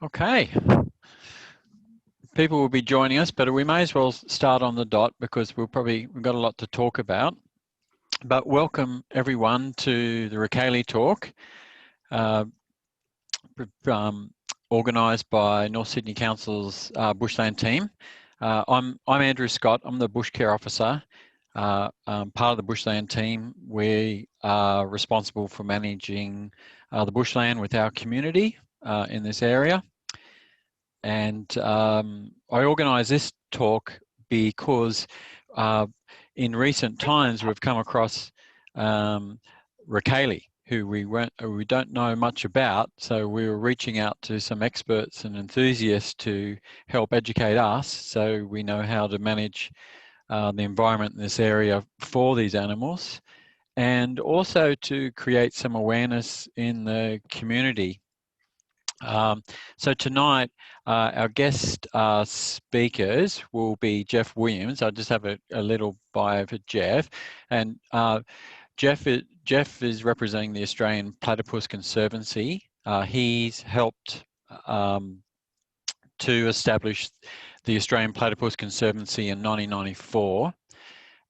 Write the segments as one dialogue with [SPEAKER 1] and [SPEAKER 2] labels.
[SPEAKER 1] Okay, people will be joining us, but we may as well start on the dot because we've got a lot to talk about. But welcome everyone to the Rakali talk, organised by North Sydney Council's Bushland team. I'm Andrew Scott. I'm the Bush Care Officer, part of the Bushland team. We are responsible for managing the bushland with our community in this area. And I organised this talk because in recent times we've come across Rakali, who we don't know much about. So we were reaching out to some experts and enthusiasts to help educate us, so we know how to manage the environment in this area for these animals, and also to create some awareness in the community. So tonight, our guest speakers will be Geoff Williams. I just have a little bio for Geoff, and Geoff is representing the Australian Platypus Conservancy. He's helped to establish the Australian Platypus Conservancy in 1994.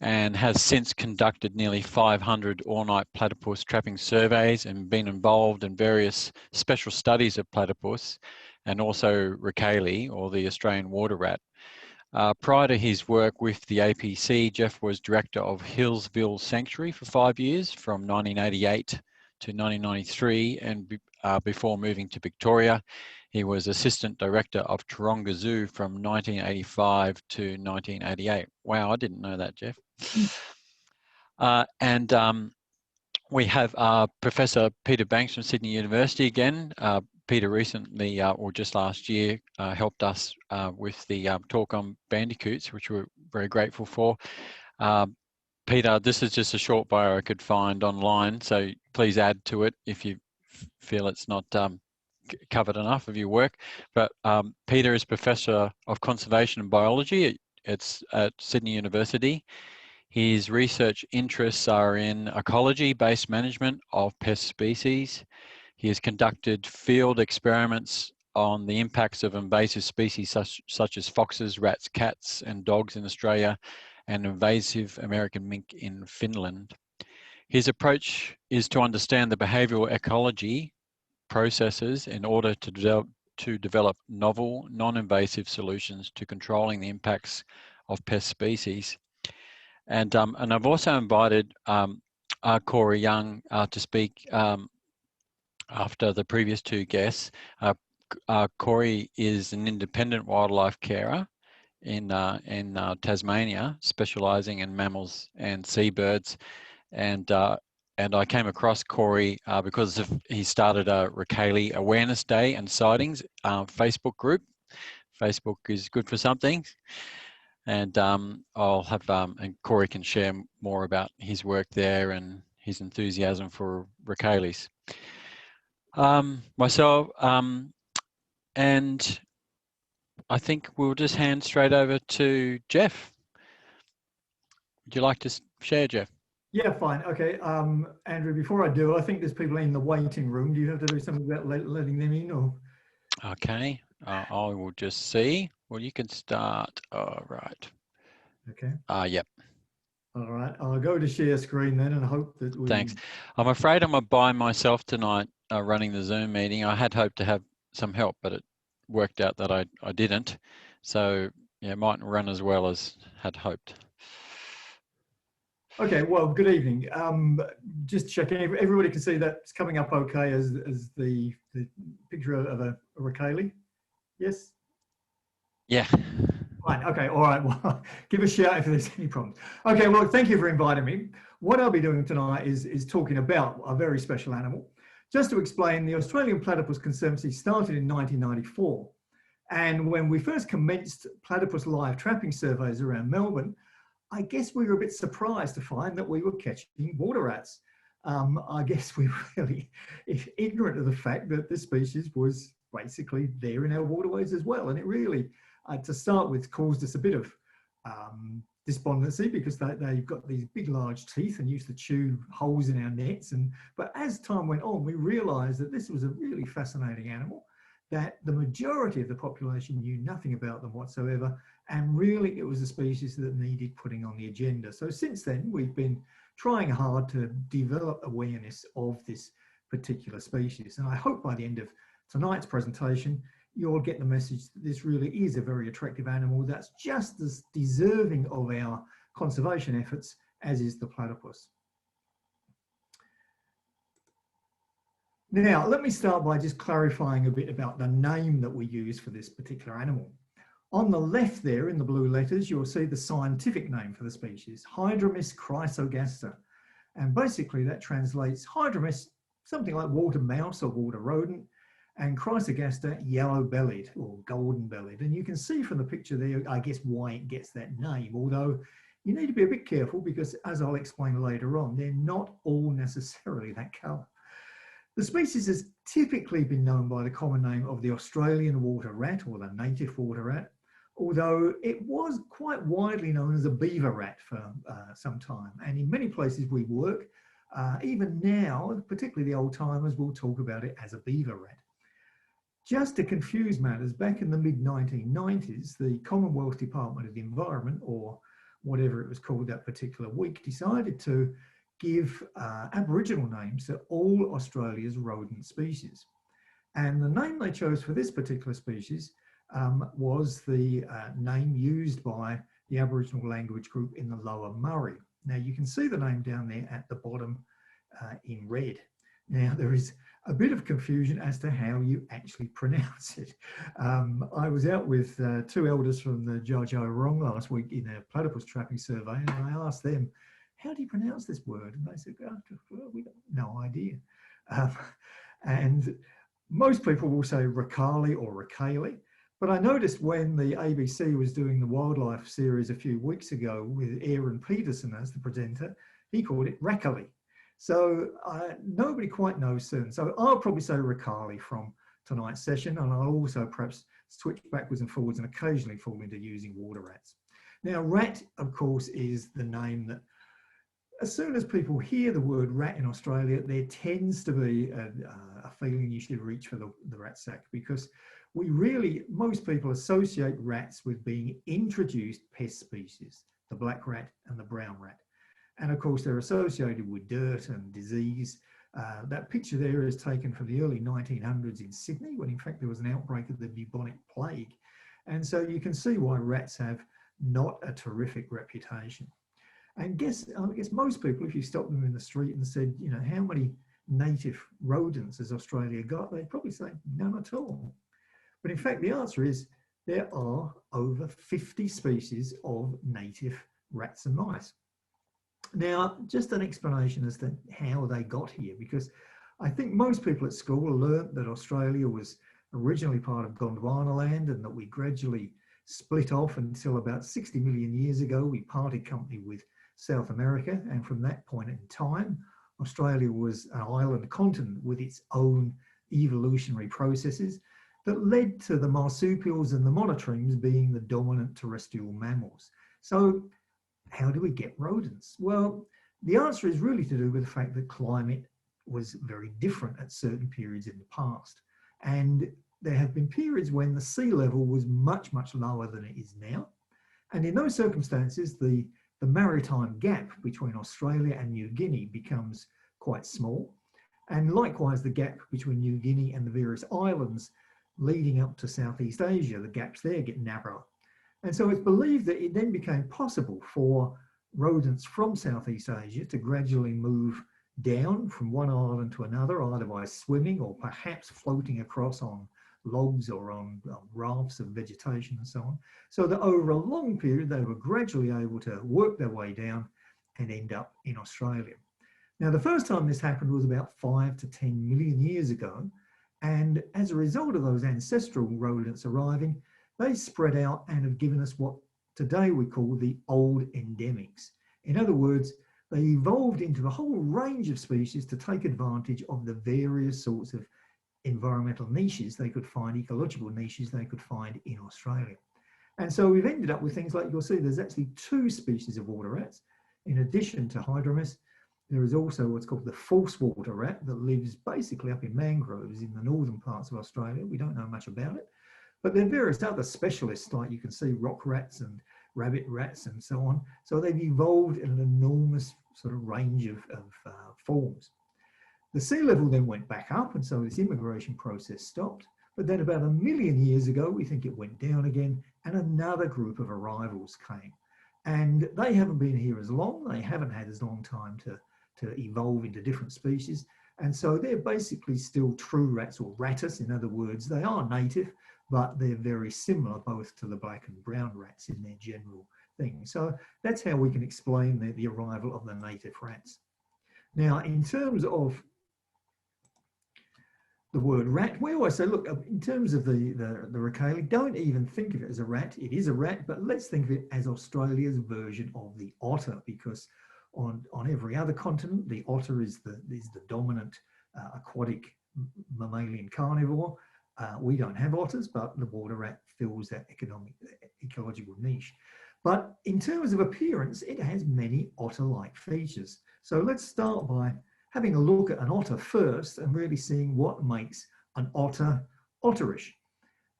[SPEAKER 1] And has since conducted nearly 500 all-night platypus trapping surveys and been involved in various special studies of platypus and also Rakali, or the Australian water rat. Prior to his work with the APC, Geoff was director of Hillsville Sanctuary for 5 years, from 1988 to 1993, and before moving to Victoria, he was assistant director of Taronga Zoo from 1985 to 1988. Wow, I didn't know that, Geoff. We have Professor Peter Banks from Sydney University again. Peter recently, or just last year, helped us with the talk on bandicoots, which we're very grateful for. Peter, this is just a short bio I could find online, so please add to it if you feel it's not covered enough of your work. But Peter is Professor of Conservation and Biology at Sydney University. His research interests are in ecology-based management of pest species. He has conducted field experiments on the impacts of invasive species such as foxes, rats, cats, and dogs in Australia, and invasive American mink in Finland. His approach is to understand the behavioural ecology processes in order to develop novel, non-invasive solutions to controlling the impacts of pest species. And I've also invited Corey Young to speak after the previous two guests. Corey is an independent wildlife carer in Tasmania, specialising in mammals and seabirds. And I came across Corey because he started a Rakali Awareness Day and Sightings Facebook group. Facebook is good for something. And I'll have, and Corey can share more about his work there and his enthusiasm for Rakalis. Myself, and I think we'll just hand straight over to Geoff. Would you like to share, Geoff?
[SPEAKER 2] Yeah, fine. Okay. Andrew, before I do, I think there's people in the waiting room. Do you have to do something about letting them in, or?
[SPEAKER 1] Okay. I will just see. Well, you can start. All right.
[SPEAKER 2] Okay.
[SPEAKER 1] Yep.
[SPEAKER 2] All right. I'll go to share screen then and hope that we...
[SPEAKER 1] Thanks. I'm afraid I'm by myself tonight running the Zoom meeting. I had hoped to have some help, but it worked out that I didn't. So, yeah, it mightn't run as well as had hoped.
[SPEAKER 2] Okay, well, good evening. Just checking, everybody can see that's coming up okay as the picture of a Rakali? Yes?
[SPEAKER 1] Yeah.
[SPEAKER 2] Fine, okay, all right, well, give a shout if there's any problems. Okay, well, thank you for inviting me. What I'll be doing tonight is talking about a very special animal. Just to explain, the Australian Platypus Conservancy started in 1994. And when we first commenced platypus live trapping surveys around Melbourne, I guess we were a bit surprised to find that we were catching water rats. I guess we were really ignorant of the fact that this species was basically there in our waterways as well. And it really, to start with, caused us a bit of despondency because they've got these big, large teeth and used to chew holes in our nets. But as time went on, we realized that this was a really fascinating animal that the majority of the population knew nothing about them whatsoever, and really it was a species that needed putting on the agenda. So since then, we've been trying hard to develop awareness of this particular species. And I hope by the end of tonight's presentation, you'll get the message that this really is a very attractive animal that's just as deserving of our conservation efforts as is the platypus. Now, let me start by just clarifying a bit about the name that we use for this particular animal. On the left there in the blue letters, you'll see the scientific name for the species, Hydromis chrysogaster. And basically that translates Hydromis, something like water mouse or water rodent, and chrysogaster, yellow-bellied or golden-bellied. And you can see from the picture there, I guess, why it gets that name, although you need to be a bit careful because, as I'll explain later on, they're not all necessarily that colour. The species has typically been known by the common name of the Australian water rat or the native water rat, although it was quite widely known as a beaver rat for some time. And in many places we work, even now, particularly the old timers, will talk about it as a beaver rat. Just to confuse matters, back in the mid-1990s, the Commonwealth Department of the Environment, or whatever it was called that particular week, decided to give Aboriginal names to all Australia's rodent species. And the name they chose for this particular species was the name used by the Aboriginal language group in the Lower Murray. Now you can see the name down there at the bottom in red. Now there is a bit of confusion as to how you actually pronounce it. I was out with two elders from the Dja last week in a platypus trapping survey, and I asked them, how do you pronounce this word? And they said, oh, well, we got no idea. And most people will say Rakali or Rakali, but I noticed when the ABC was doing the wildlife series a few weeks ago with Aaron Peterson as the presenter, he called it Rakali. So nobody quite knows certain. So I'll probably say Rakali from tonight's session, and I'll also perhaps switch backwards and forwards and occasionally fall into using water rats. Now, rat, of course, is the name that as soon as people hear the word rat in Australia, there tends to be a feeling you should reach for the rat sack, because we really, most people associate rats with being introduced pest species, the black rat and the brown rat. And of course, they're associated with dirt and disease. That picture there is taken from the early 1900s in Sydney, when in fact there was an outbreak of the bubonic plague. And so you can see why rats have not a terrific reputation. And I guess most people, if you stopped them in the street and said, you know, how many native rodents has Australia got? They'd probably say none at all. But in fact, the answer is there are over 50 species of native rats and mice. Now, just an explanation as to how they got here, because I think most people at school learnt that Australia was originally part of Gondwana land and that we gradually split off until about 60 million years ago. We parted company with South America, and from that point in time, Australia was an island continent with its own evolutionary processes that led to the marsupials and the monotremes being the dominant terrestrial mammals. So how do we get rodents? Well, the answer is really to do with the fact that climate was very different at certain periods in the past. And there have been periods when the sea level was much, much lower than it is now. And in those circumstances, the maritime gap between Australia and New Guinea becomes quite small. And likewise, the gap between New Guinea and the various islands leading up to Southeast Asia, the gaps there get narrower. And so it's believed that it then became possible for rodents from Southeast Asia to gradually move down from one island to another, either by swimming or perhaps floating across on logs or on rafts of vegetation and so on, so that over a long period they were gradually able to work their way down and end up in Australia. Now, the first time this happened was about 5 to 10 million years ago, and as a result of those ancestral rodents arriving, they spread out and have given us what today we call the old endemics. In other words, they evolved into a whole range of species to take advantage of the various sorts of environmental niches they could find, ecological niches they could find in Australia. And so we've ended up with things like, you'll see there's actually 2 species of water rats, in addition to Hydromis. There is also what's called the false water rat that lives basically up in mangroves in the northern parts of Australia. We don't know much about it, but there are various other specialists, like you can see rock rats and rabbit rats and so on. So they've evolved in an enormous sort of range of forms. The sea level then went back up, and so this immigration process stopped. But then about 1 million years ago, we think it went down again, and another group of arrivals came. And they haven't been here as long. They haven't had as long time to evolve into different species. And so they're basically still true rats, or rattus. In other words, they are native, but they're very similar both to the black and brown rats in their general thing. So that's how we can explain the arrival of the native rats. Now, in terms of the word rat, we always say, look, in terms of the Rakali, don't even think of it as a rat. It is a rat, but let's think of it as Australia's version of the otter, because on every other continent, the otter is the dominant aquatic mammalian carnivore. We don't have otters, but the water rat fills that ecological niche. But in terms of appearance, it has many otter-like features. So let's start by having a look at an otter first and really seeing what makes an otter otterish.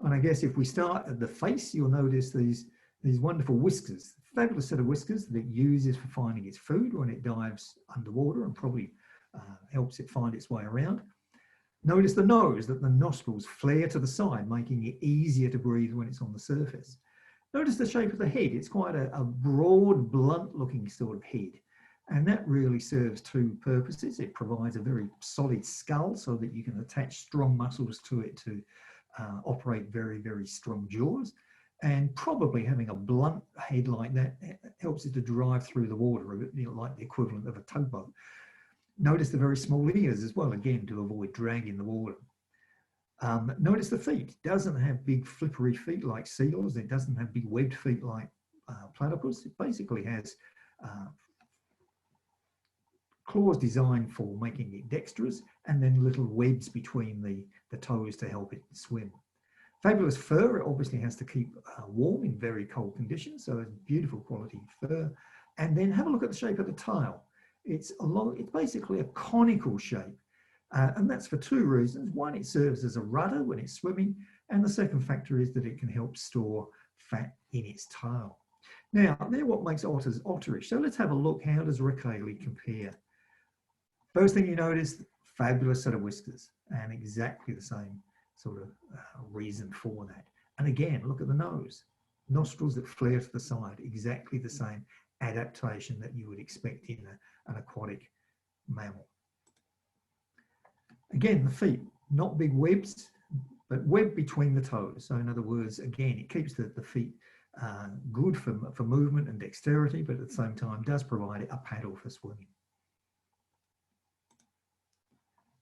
[SPEAKER 2] And I guess if we start at the face, you'll notice these wonderful whiskers, fabulous set of whiskers that it uses for finding its food when it dives underwater, and probably helps it find its way around. Notice the nose, that the nostrils flare to the side, making it easier to breathe when it's on the surface. Notice the shape of the head. It's quite a broad, blunt-looking sort of head. And that really serves two purposes. It provides a very solid skull so that you can attach strong muscles to it to operate very, very strong jaws. And probably having a blunt head like that helps it to drive through the water, a bit, you know, like the equivalent of a tugboat. Notice the very small ears as well, again, to avoid drag in the water. Notice the feet. It doesn't have big flippery feet like seals. It doesn't have big webbed feet like platypus. It basically has claws designed for making it dexterous, and then little webs between the toes to help it swim. Fabulous fur. It obviously has to keep warm in very cold conditions, so it's beautiful quality fur. And then have a look at the shape of the tail. It's basically a conical shape, and that's for two reasons. One, it serves as a rudder when it's swimming, and the second factor is that it can help store fat in its tail. Now, they're what makes otters otterish. So let's have a look. How does Rakali compare? First thing you notice, fabulous set of whiskers, and exactly the same sort of reason for that. And again, look at the nose. Nostrils that flare to the side, exactly the same adaptation that you would expect in an aquatic mammal. Again, the feet, not big webs, but web between the toes. So in other words, again, it keeps the feet good for movement and dexterity, but at the same time does provide a paddle for swimming.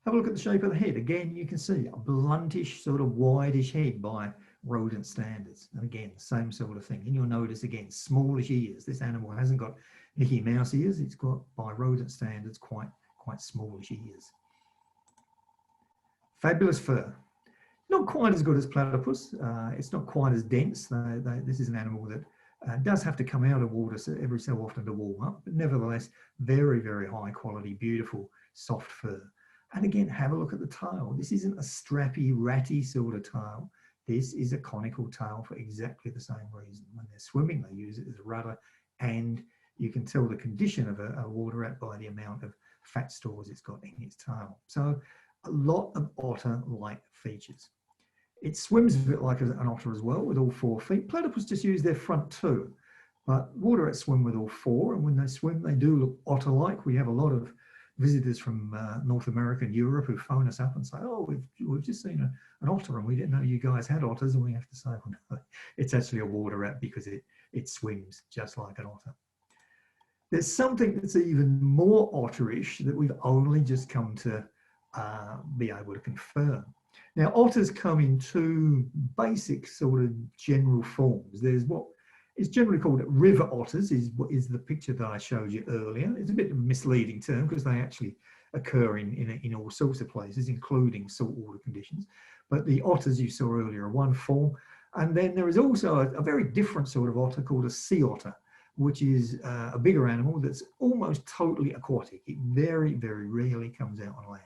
[SPEAKER 2] Have a look at the shape of the head. Again, you can see a bluntish, sort of wideish head by rodent standards. And again, the same sort of thing. And you'll notice, again, smallish ears. This animal hasn't got Mickey Mouse ears. It's got, by rodent standards, quite smallish ears. Fabulous fur. Not quite as good as platypus. It's not quite as dense. This is an animal that does have to come out of water every so often to warm up, but nevertheless, very, very high quality, beautiful, soft fur. And again, have a look at the tail. This isn't a strappy, ratty sort of tail. This is a conical tail for exactly the same reason. When they're swimming, they use it as a rudder, and you can tell the condition of a water rat by the amount of fat stores it's got in its tail. So a lot of otter-like features. It swims a bit like an otter as well, with all 4 feet. Platypus just use their front 2, but water rats swim with all 4, and when they swim, they do look otter-like. We have a lot of visitors from North America and Europe who phone us up and say, oh, we've just seen an otter and we didn't know you guys had otters. And we have to say, well, no, it's actually a water rat because it swims just like an otter. There's something that's even more otterish that we've only just come to be able to confirm. Now, otters come in 2 basic sort of general forms. There's what is generally called river otters, is the picture that I showed you earlier. It's a bit of a misleading term because they actually occur in all sorts of places, including saltwater conditions. But the otters you saw earlier are one form. And then there is also a very different sort of otter called a sea otter, which is a bigger animal that's almost totally aquatic. It very, very rarely comes out on land.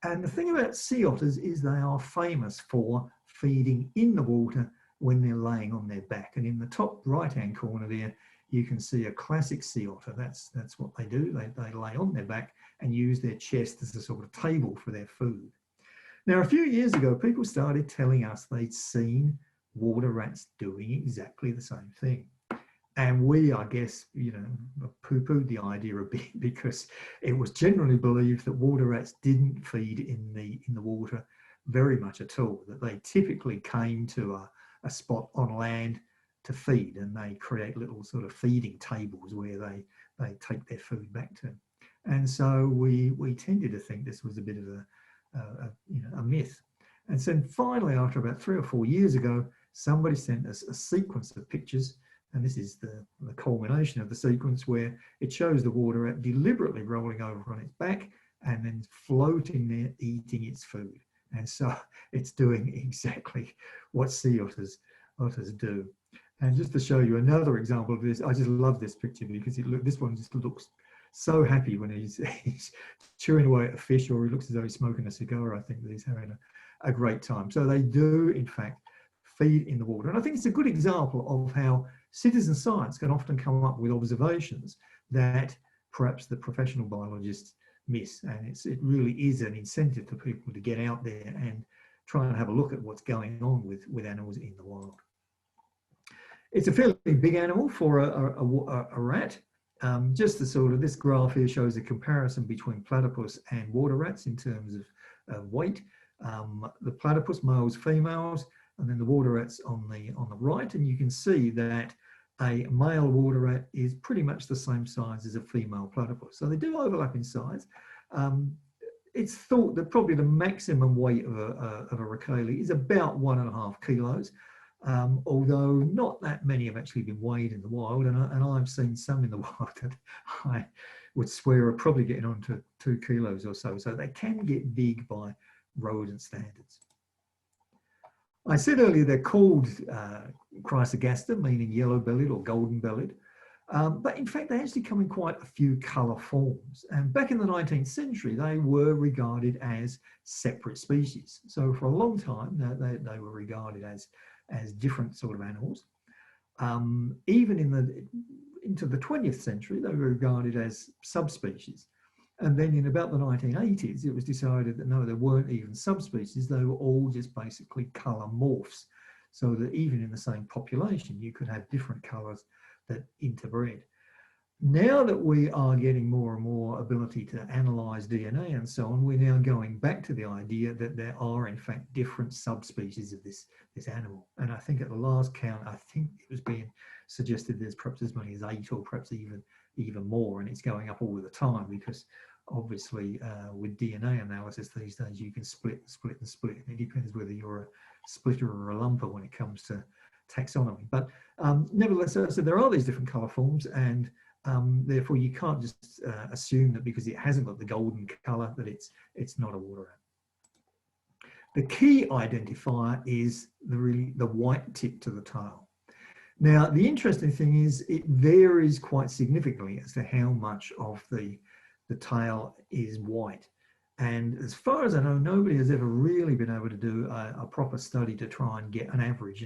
[SPEAKER 2] And the thing about sea otters is they are famous for feeding in the water when they're laying on their back. And in the top right-hand corner there, you can see a classic sea otter. That's what they do. They lay on their back and use their chest as a sort of table for their food. Now, a few years ago, people started telling us they'd seen water rats doing exactly the same thing. And we, I guess, you know, poo-pooed the idea a bit because it was generally believed that water rats didn't feed in the water very much at all, that they typically came to a spot on land to feed, and they create little sort of feeding tables where they take their food back to. And so we tended to think this was a bit of a myth. And so finally, after about 3 or 4 years ago, somebody sent us a sequence of pictures, and this is the culmination of the sequence, where it shows the water rat deliberately rolling over on its back and then floating there eating its food. And so it's doing exactly what sea otters do. And just to show you another example of this, I just love this picture because this one just looks so happy when he's chewing away at a fish, or he looks as though he's smoking a cigar. I think that he's having a great time. So they do, in fact, feed in the water. And I think it's a good example of how citizen science can often come up with observations that perhaps the professional biologists miss. And it really is an incentive for people to get out there and try and have a look at what's going on with animals in the wild. It's a fairly big animal for a rat. Just the sort of, this graph here shows a comparison between platypus and water rats in terms of weight. The platypus, males, females, and then the water rats on the right. And you can see that a male water rat is pretty much the same size as a female platypus. So they do overlap in size. It's thought that probably the maximum weight of a Rakali is about 1.5 kilos. Although not that many have actually been weighed in the wild, and I've seen some in the wild that I would swear are probably getting on to 2 kilos or so. So they can get big by rodent standards. I said earlier they're called Chrysogaster, meaning yellow-bellied or golden-bellied, but in fact they actually come in quite a few colour forms. And back in the 19th century, they were regarded as separate species. So for a long time, they were regarded as different sort of animals. Even into the 20th century, they were regarded as subspecies. And then in about the 1980s, it was decided that no, there weren't even subspecies. They were all just basically colour morphs. So that even in the same population, you could have different colours that interbred. Now that we are getting more and more ability to analyse DNA and so on, we're now going back to the idea that there are in fact different subspecies of this animal. And I think at the last count, I think it was being suggested there's perhaps as many as 8 or perhaps even more, and it's going up all the time because obviously with DNA analysis these days you can split. And it depends whether you're a splitter or a lumper when it comes to taxonomy. But nevertheless, so there are these different colour forms, and therefore you can't just assume that because it hasn't got the golden colour that it's not a water rat. The key identifier is the white tip to the tail. Now the interesting thing is it varies quite significantly as to how much of the tail is white. And as far as I know, nobody has ever really been able to do a proper study to try and get an average.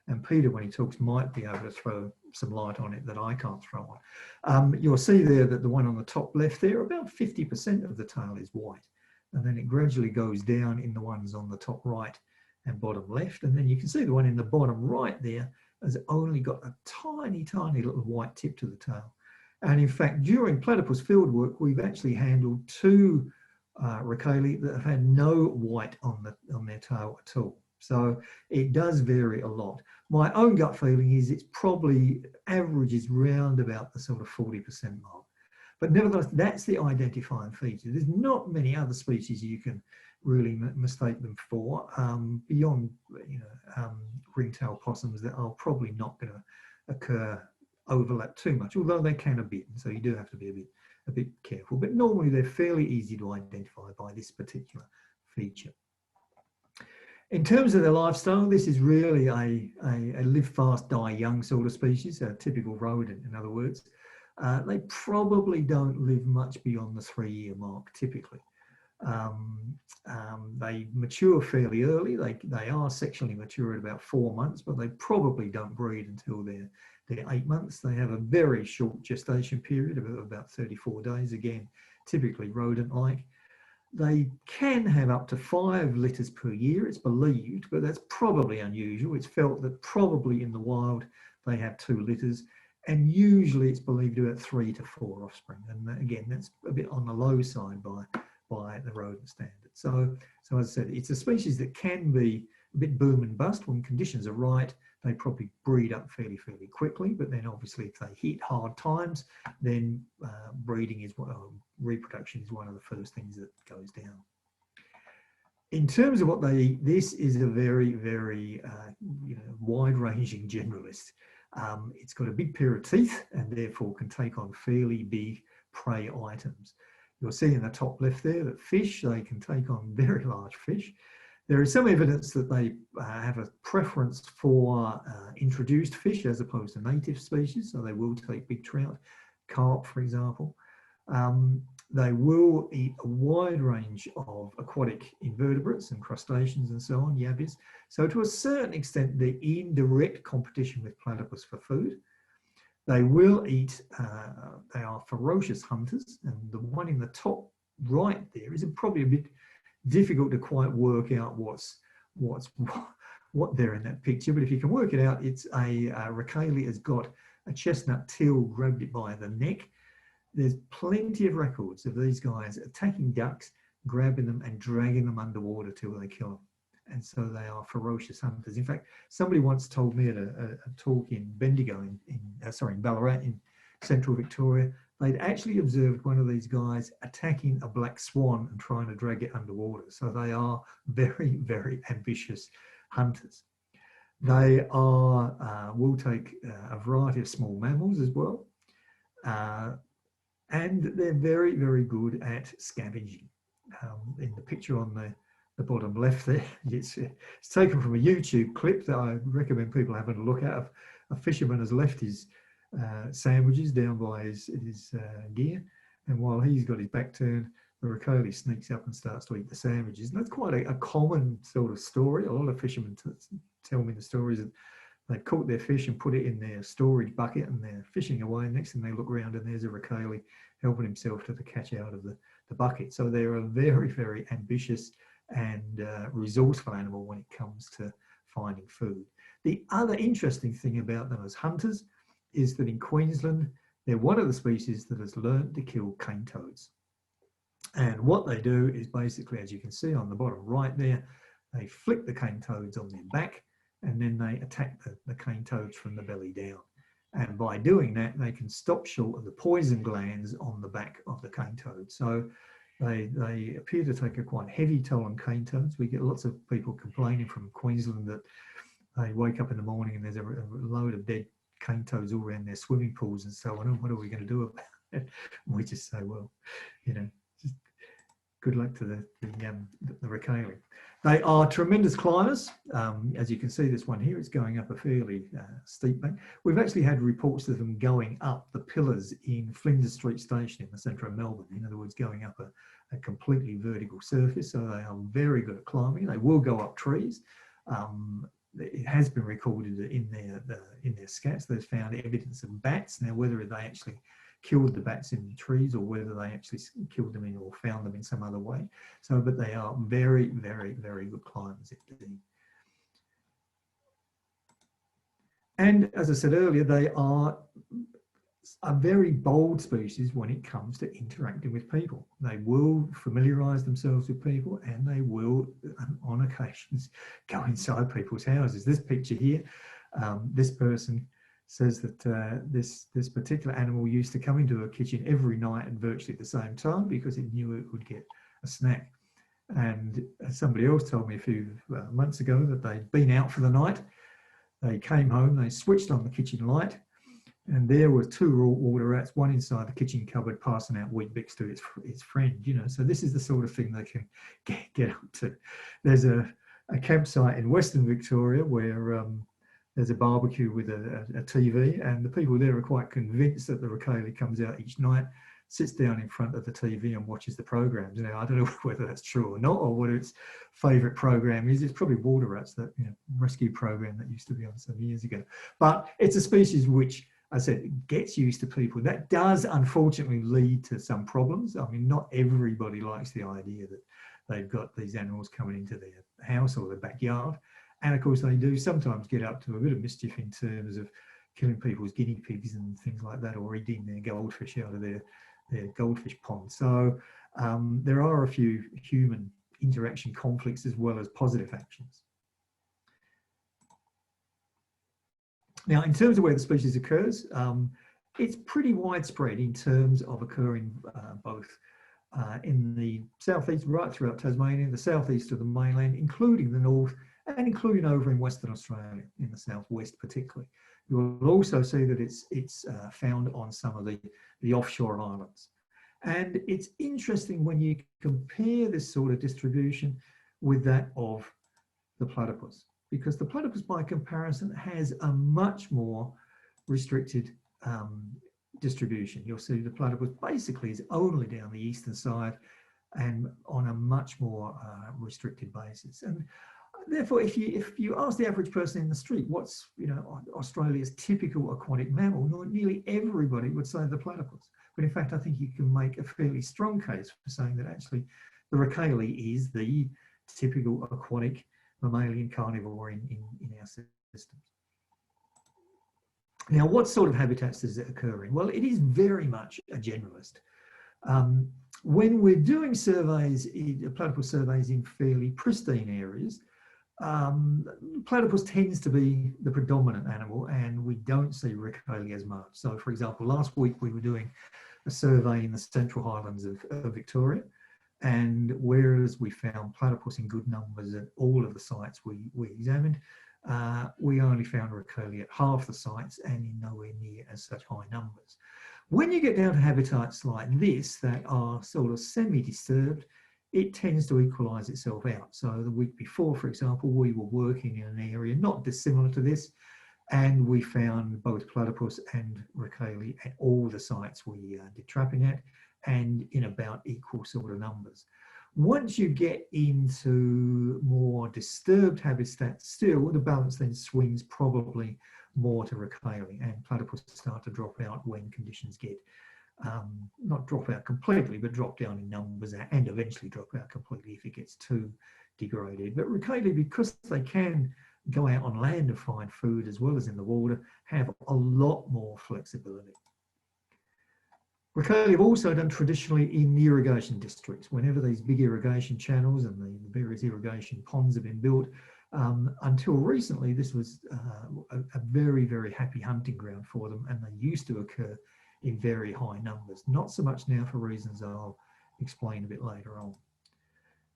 [SPEAKER 2] And Peter, when he talks, might be able to throw some light on it that I can't throw on. You'll see there that the one on the top left there, about 50% of the tail is white. And then it gradually goes down in the ones on the top right and bottom left. And then you can see the one in the bottom right there has only got a tiny, tiny little white tip to the tail. And in fact, during platypus fieldwork, we've actually handled 2 Rakali that have had no white on their tail at all. So it does vary a lot. My own gut feeling is it's probably averages round about the sort of 40% mark. But nevertheless, that's the identifying feature. There's not many other species you can really mistake them for beyond ringtail possums that are probably not going to overlap too much, although they can a bit, and so you do have to be a bit careful. But normally they're fairly easy to identify by this particular feature. In terms of their lifestyle, this is really a live fast, die young sort of species, a typical rodent, in other words. They probably don't live much beyond the 3-year mark, typically. They mature fairly early. They are sexually mature at about 4 months, but they probably don't breed until they're 8 months. They have a very short gestation period of about 34 days, again, typically rodent-like. They can have up to 5 litters per year, it's believed, but that's probably unusual. It's felt that probably in the wild they have 2 litters, and usually it's believed about 3 to 4 offspring. And again, that's a bit on the low side by the rodent standard. So as I said, it's a species that can be a bit boom and bust. When conditions are right, they probably breed up fairly quickly, but then obviously if they hit hard times, then reproduction is one of the first things that goes down. In terms of what they eat, this is a very wide-ranging generalist. It's got a big pair of teeth and therefore can take on fairly big prey items. You'll see in the top left there that fish, they can take on very large fish. There is some evidence that they have a preference for introduced fish as opposed to native species, so they will take big trout, carp, for example. They will eat a wide range of aquatic invertebrates and crustaceans and so on, yabbies. So to a certain extent, they're in direct competition with platypus for food. They will eat, they are ferocious hunters, and the one in the top right there is probably a bit difficult to quite work out what they're in that picture, but if you can work it out, it's a Rakali has got a chestnut teal, grabbed it by the neck. There's plenty of records of these guys attacking ducks, grabbing them and dragging them underwater till they kill them. And so they are ferocious hunters. In fact, somebody once told me at a talk in Bendigo, in Ballarat, in central Victoria, they'd actually observed one of these guys attacking a black swan and trying to drag it underwater. So they are very ambitious hunters. They will take a variety of small mammals as well. And they're very good at scavenging. In the picture on the bottom left there, it's taken from a YouTube clip that I recommend people having a look at. A fisherman has left his sandwiches down by his gear, and while he's got his back turned, the Rakali sneaks up and starts to eat the sandwiches. And that's quite a common sort of story. A lot of fishermen tell me the stories that they caught their fish and put it in their storage bucket and they're fishing away. Next thing they look around and there's a Rakali helping himself to the catch out of the bucket. So they're a very ambitious and resourceful animal when it comes to finding food. The other interesting thing about them as hunters is that in Queensland, they're one of the species that has learned to kill cane toads. And what they do is basically, as you can see on the bottom right there, they flick the cane toads on their back and then they attack the cane toads from the belly down. And by doing that, they can stop short of the poison glands on the back of the cane toad. So they appear to take a quite heavy toll on cane toads. We get lots of people complaining from Queensland that they wake up in the morning and there's a load of dead cane toads all around their swimming pools and so on. And what are we going to do about it? We just say, well, just good luck to the Rakali. They are tremendous climbers. As you can see, this one here is going up a fairly steep bank. We've actually had reports of them going up the pillars in Flinders Street Station in the centre of Melbourne. In other words, going up a completely vertical surface. So they are very good at climbing. They will go up trees. It has been recorded in their scats. They've found evidence of bats. Now, whether they actually killed the bats in the trees or whether they actually killed them or found them in some other way. So, but they are very good climbers indeed. And as I said earlier, they are a very bold species when it comes to interacting with people. They will familiarise themselves with people and they will, on occasions, go inside people's houses. This picture here, this person says that this particular animal used to come into a kitchen every night at virtually the same time because it knew it would get a snack. And somebody else told me a few months ago that they'd been out for the night. They came home, they switched on the kitchen light, and there were 2 water rats, one inside the kitchen cupboard passing out Weet-Bix to its friend, So this is the sort of thing they can get up to. There's a a campsite in Western Victoria where there's a barbecue with a TV, and the people there are quite convinced that the Rakali comes out each night, sits down in front of the TV and watches the programs. Now, I don't know whether that's true or not, or what its favourite program is. It's probably water rats, that rescue program that used to be on some years ago. But it's a species which, I said, gets used to people. That does unfortunately lead to some problems. I mean, not everybody likes the idea that they've got these animals coming into their house or their backyard. And of course, they do sometimes get up to a bit of mischief in terms of killing people's guinea pigs and things like that, or eating their goldfish out of their goldfish pond. So there are a few human interaction conflicts as well as positive actions. Now, in terms of where the species occurs, it's pretty widespread in terms of occurring both in the southeast, right throughout Tasmania, the southeast of the mainland, including the north, and including over in Western Australia, in the southwest particularly. You will also see that it's found on some of the offshore islands. And it's interesting when you compare this sort of distribution with that of the platypus, because the platypus by comparison has a much more restricted distribution. You'll see the platypus basically is only down the eastern side and on a much more restricted basis. And therefore, if you ask the average person in the street, what's Australia's typical aquatic mammal, nearly everybody would say the platypus. But in fact, I think you can make a fairly strong case for saying that actually the Rakali is the typical aquatic mammalian carnivore in our systems. Now, what sort of habitats does it occur in? Well, it is very much a generalist. When we're doing surveys, platypus surveys in fairly pristine areas, platypus tends to be the predominant animal, and we don't see Rakali as much. So, for example, last week we were doing a survey in the Central Highlands of Victoria, and whereas we found platypus in good numbers at all of the sites we examined, we only found Rakali at half the sites and in nowhere near as such high numbers. When you get down to habitats like this that are sort of semi-disturbed, it tends to equalise itself out. So the week before, for example, we were working in an area not dissimilar to this, and we found both platypus and Rakali at all the sites we did trapping at, and in about equal sort of numbers. Once you get into more disturbed habitats, still the balance then swings probably more to Rakali, and platypus start to drop out when conditions get not drop out completely, but drop down in numbers and eventually drop out completely if it gets too degraded. But Rakali, because they can go out on land and find food as well as in the water, have a lot more flexibility. Rakali have also done traditionally in irrigation districts. Whenever these big irrigation channels and the various irrigation ponds have been built, until recently, this was a very, very happy hunting ground for them, and they used to occur in very high numbers. Not so much now for reasons I'll explain a bit later on.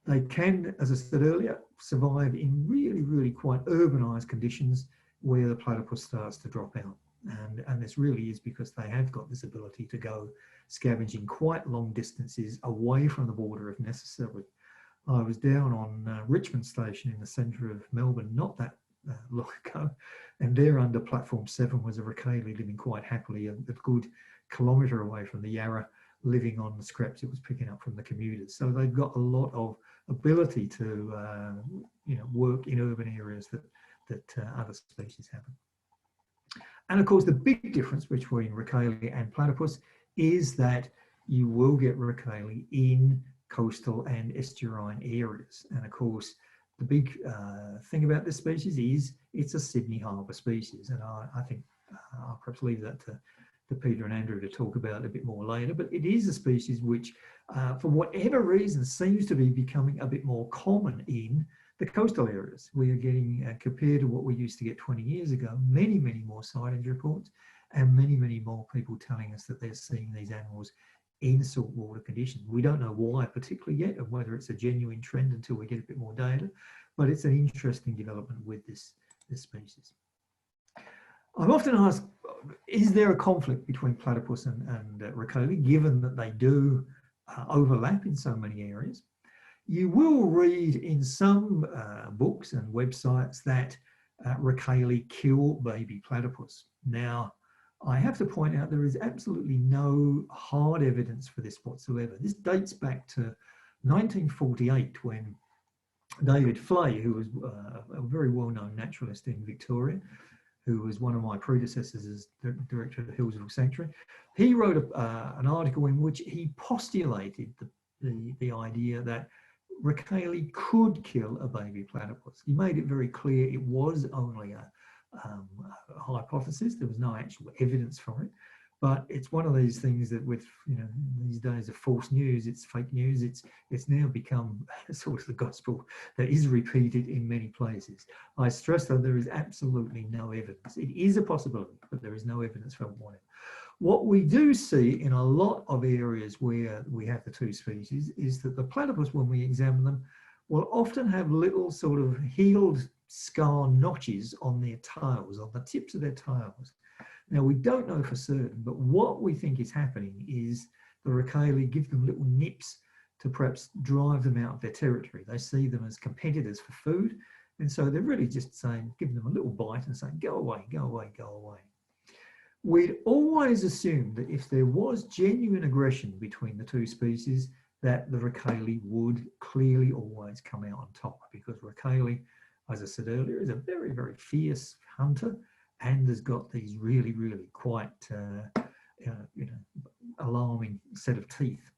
[SPEAKER 2] They can, as I said earlier, survive in really, really quite urbanised conditions where the platypus starts to drop out. And this really is because they have got this ability to go scavenging quite long distances away from the border if necessary. I was down on Richmond Station in the centre of Melbourne not that long ago, and there under platform 7 was a Rakali living quite happily a good kilometre away from the Yarra, living on the scraps it was picking up from the commuters. So they've got a lot of ability to work in urban areas that other species haven't. And of course, the big difference between Rakali and platypus is that you will get Rakali in coastal and estuarine areas. And of course, the big thing about this species is it's a Sydney Harbour species. And I think I'll perhaps leave that to Peter and Andrew to talk about a bit more later. But it is a species which, for whatever reason, seems to be becoming a bit more common in the coastal areas. We are getting, compared to what we used to get 20 years ago, many, many more sightings reports and many, many more people telling us that they're seeing these animals in saltwater conditions. We don't know why particularly yet, and whether it's a genuine trend until we get a bit more data, but it's an interesting development with this species. I'm often asked, is there a conflict between platypus and Rakali, given that they do overlap in so many areas? You will read in some books and websites that Rakali kill baby platypus. Now, I have to point out there is absolutely no hard evidence for this whatsoever. This dates back to 1948 when David Flay, who was a very well-known naturalist in Victoria, who was one of my predecessors as director of the Hillsville Sanctuary, he wrote an article in which he postulated the idea that Rakali could kill a baby platypus. He made it very clear it was only a hypothesis. There was no actual evidence for it, but it's one of these things that, with these days of false news, it's fake news. It's now become sort of the gospel that is repeated in many places. I stress that there is absolutely no evidence. It is a possibility, but there is no evidence for it. What we do see in a lot of areas where we have the two species is that the platypus, when we examine them, will often have little sort of healed scar notches on their tails, on the tips of their tails. Now, we don't know for certain, but what we think is happening is the Rakali give them little nips to perhaps drive them out of their territory. They see them as competitors for food, and so they're really just saying, giving them a little bite and saying, go away, go away, go away. We'd always assumed that if there was genuine aggression between the two species, that the Rakali would clearly always come out on top, because Rakali, as I said earlier, is a very, very fierce hunter and has got these really, really quite alarming set of teeth.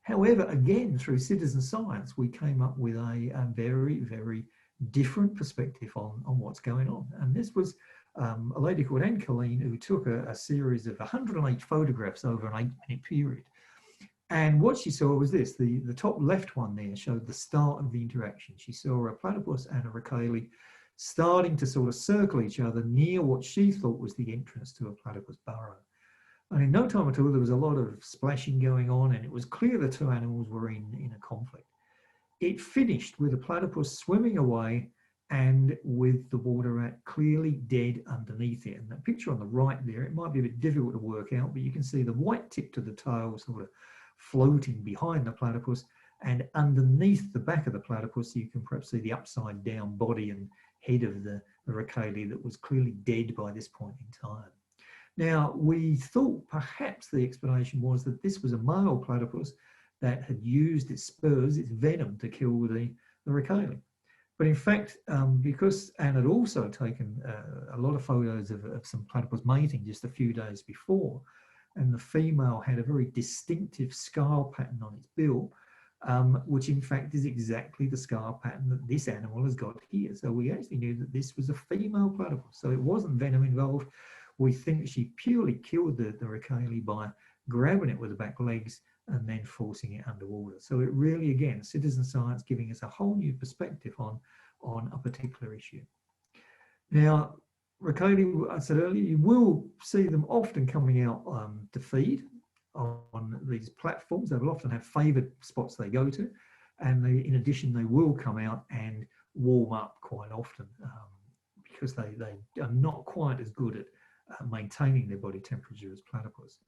[SPEAKER 2] However, again, through citizen science, we came up with a very, very different perspective on what's going on. And this was a lady called Anne Colleen, who took a series of 108 photographs over an 8-minute period. And what she saw was this: the top left one there showed the start of the interaction. She saw a platypus and a Rakali starting to sort of circle each other near what she thought was the entrance to a platypus burrow. And in no time at all, there was a lot of splashing going on, and it was clear the two animals were in a conflict. It finished with a platypus swimming away and with the water rat clearly dead underneath it. And that picture on the right there, it might be a bit difficult to work out, but you can see the white tip to the tail sort of floating behind the platypus, and underneath the back of the platypus, you can perhaps see the upside down body and head of the Rakali that was clearly dead by this point in time. Now, we thought perhaps the explanation was that this was a male platypus that had used its spurs, its venom, to kill the Rakali. But in fact, because Anne had also taken a lot of photos of some platypus mating just a few days before, and the female had a very distinctive scar pattern on its bill, which in fact is exactly the scar pattern that this animal has got here. So we actually knew that this was a female platypus. So it wasn't venom involved. We think she purely killed the Rakali by grabbing it with the back legs and then forcing it underwater. So it really, again, citizen science giving us a whole new perspective on a particular issue. Now, Rakali, I said earlier, you will see them often coming out to feed on these platforms. They will often have favoured spots they go to, and in addition, they will come out and warm up quite often because they are not quite as good at maintaining their body temperature as platypus.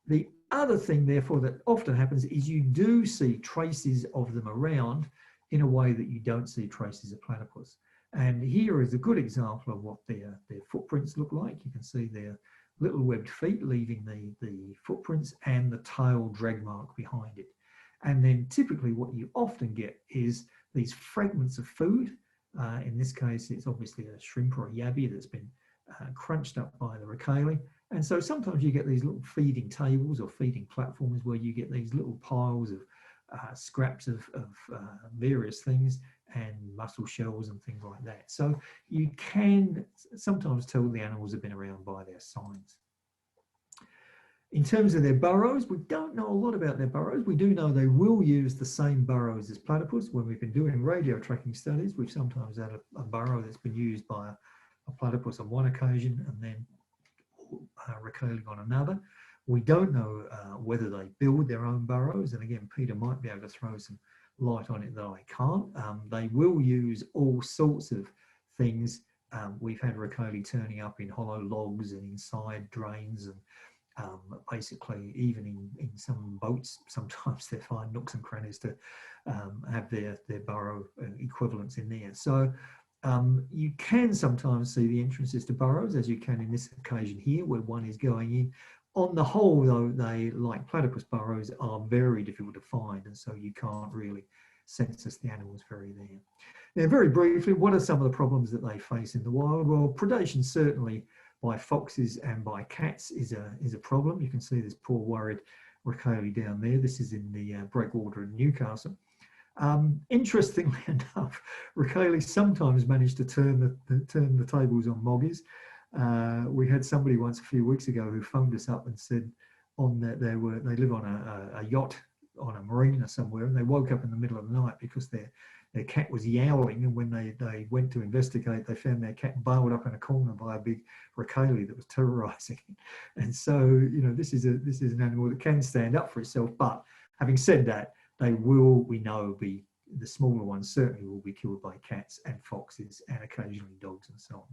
[SPEAKER 2] The other thing, therefore, that often happens is you do see traces of them around in a way that you don't see traces of platypus. And here is a good example of what their footprints look like. You can see their little webbed feet leaving the footprints and the tail drag mark behind it. And then typically what you often get is these fragments of food. In this case, it's obviously a shrimp or a yabby that's been crunched up by the Rakali. And so sometimes you get these little feeding tables or feeding platforms where you get these little piles of scraps of various things and mussel shells and things like that. So you can sometimes tell the animals have been around by their signs. In terms of their burrows, we don't know a lot about their burrows. We do know they will use the same burrows as platypus. When we've been doing radio tracking studies, we've sometimes had a burrow that's been used by a platypus on one occasion and then Rakali on another. We don't know whether they build their own burrows, and again, Peter might be able to throw some light on it, though I can't. They will use all sorts of things. We've had Rakali turning up in hollow logs and inside drains Basically, even in some boats, sometimes they find nooks and crannies to have their burrow equivalents in there. So you can sometimes see the entrances to burrows, as you can in this occasion here, where one is going in. On the whole, though, they, like platypus burrows, are very difficult to find, and so you can't really census the animals very there. Now, very briefly, what are some of the problems that they face in the wild? Well, predation certainly by foxes and by cats is a problem. You can see this poor worried Rakali down there. This is in the breakwater in Newcastle. Interestingly enough, Rakali sometimes manage to turn the tables on moggies. We had somebody once a few weeks ago who phoned us up and said that they live on a yacht on a marina somewhere, and they woke up in the middle of the night because their cat was yowling, and when they went to investigate, they found their cat bailed up in a corner by a big Rakali that was terrorizing it. And so, you know, this is an animal that can stand up for itself. But having said that, they will, we know, be the smaller ones certainly will be killed by cats and foxes and occasionally dogs and so on.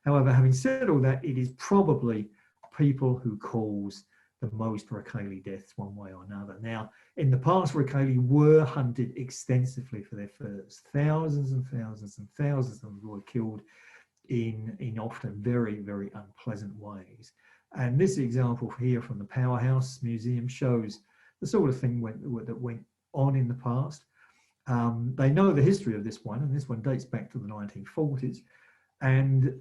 [SPEAKER 2] However, having said all that, it is probably people who cause the most Rakali deaths one way or another. Now, in the past, Rakali were hunted extensively for their furs. Thousands and thousands and thousands of them were killed in often very, very unpleasant ways. And this example here from the Powerhouse Museum shows the sort of thing that went on in the past. They know the history of this one, and this one dates back to the 1940s. And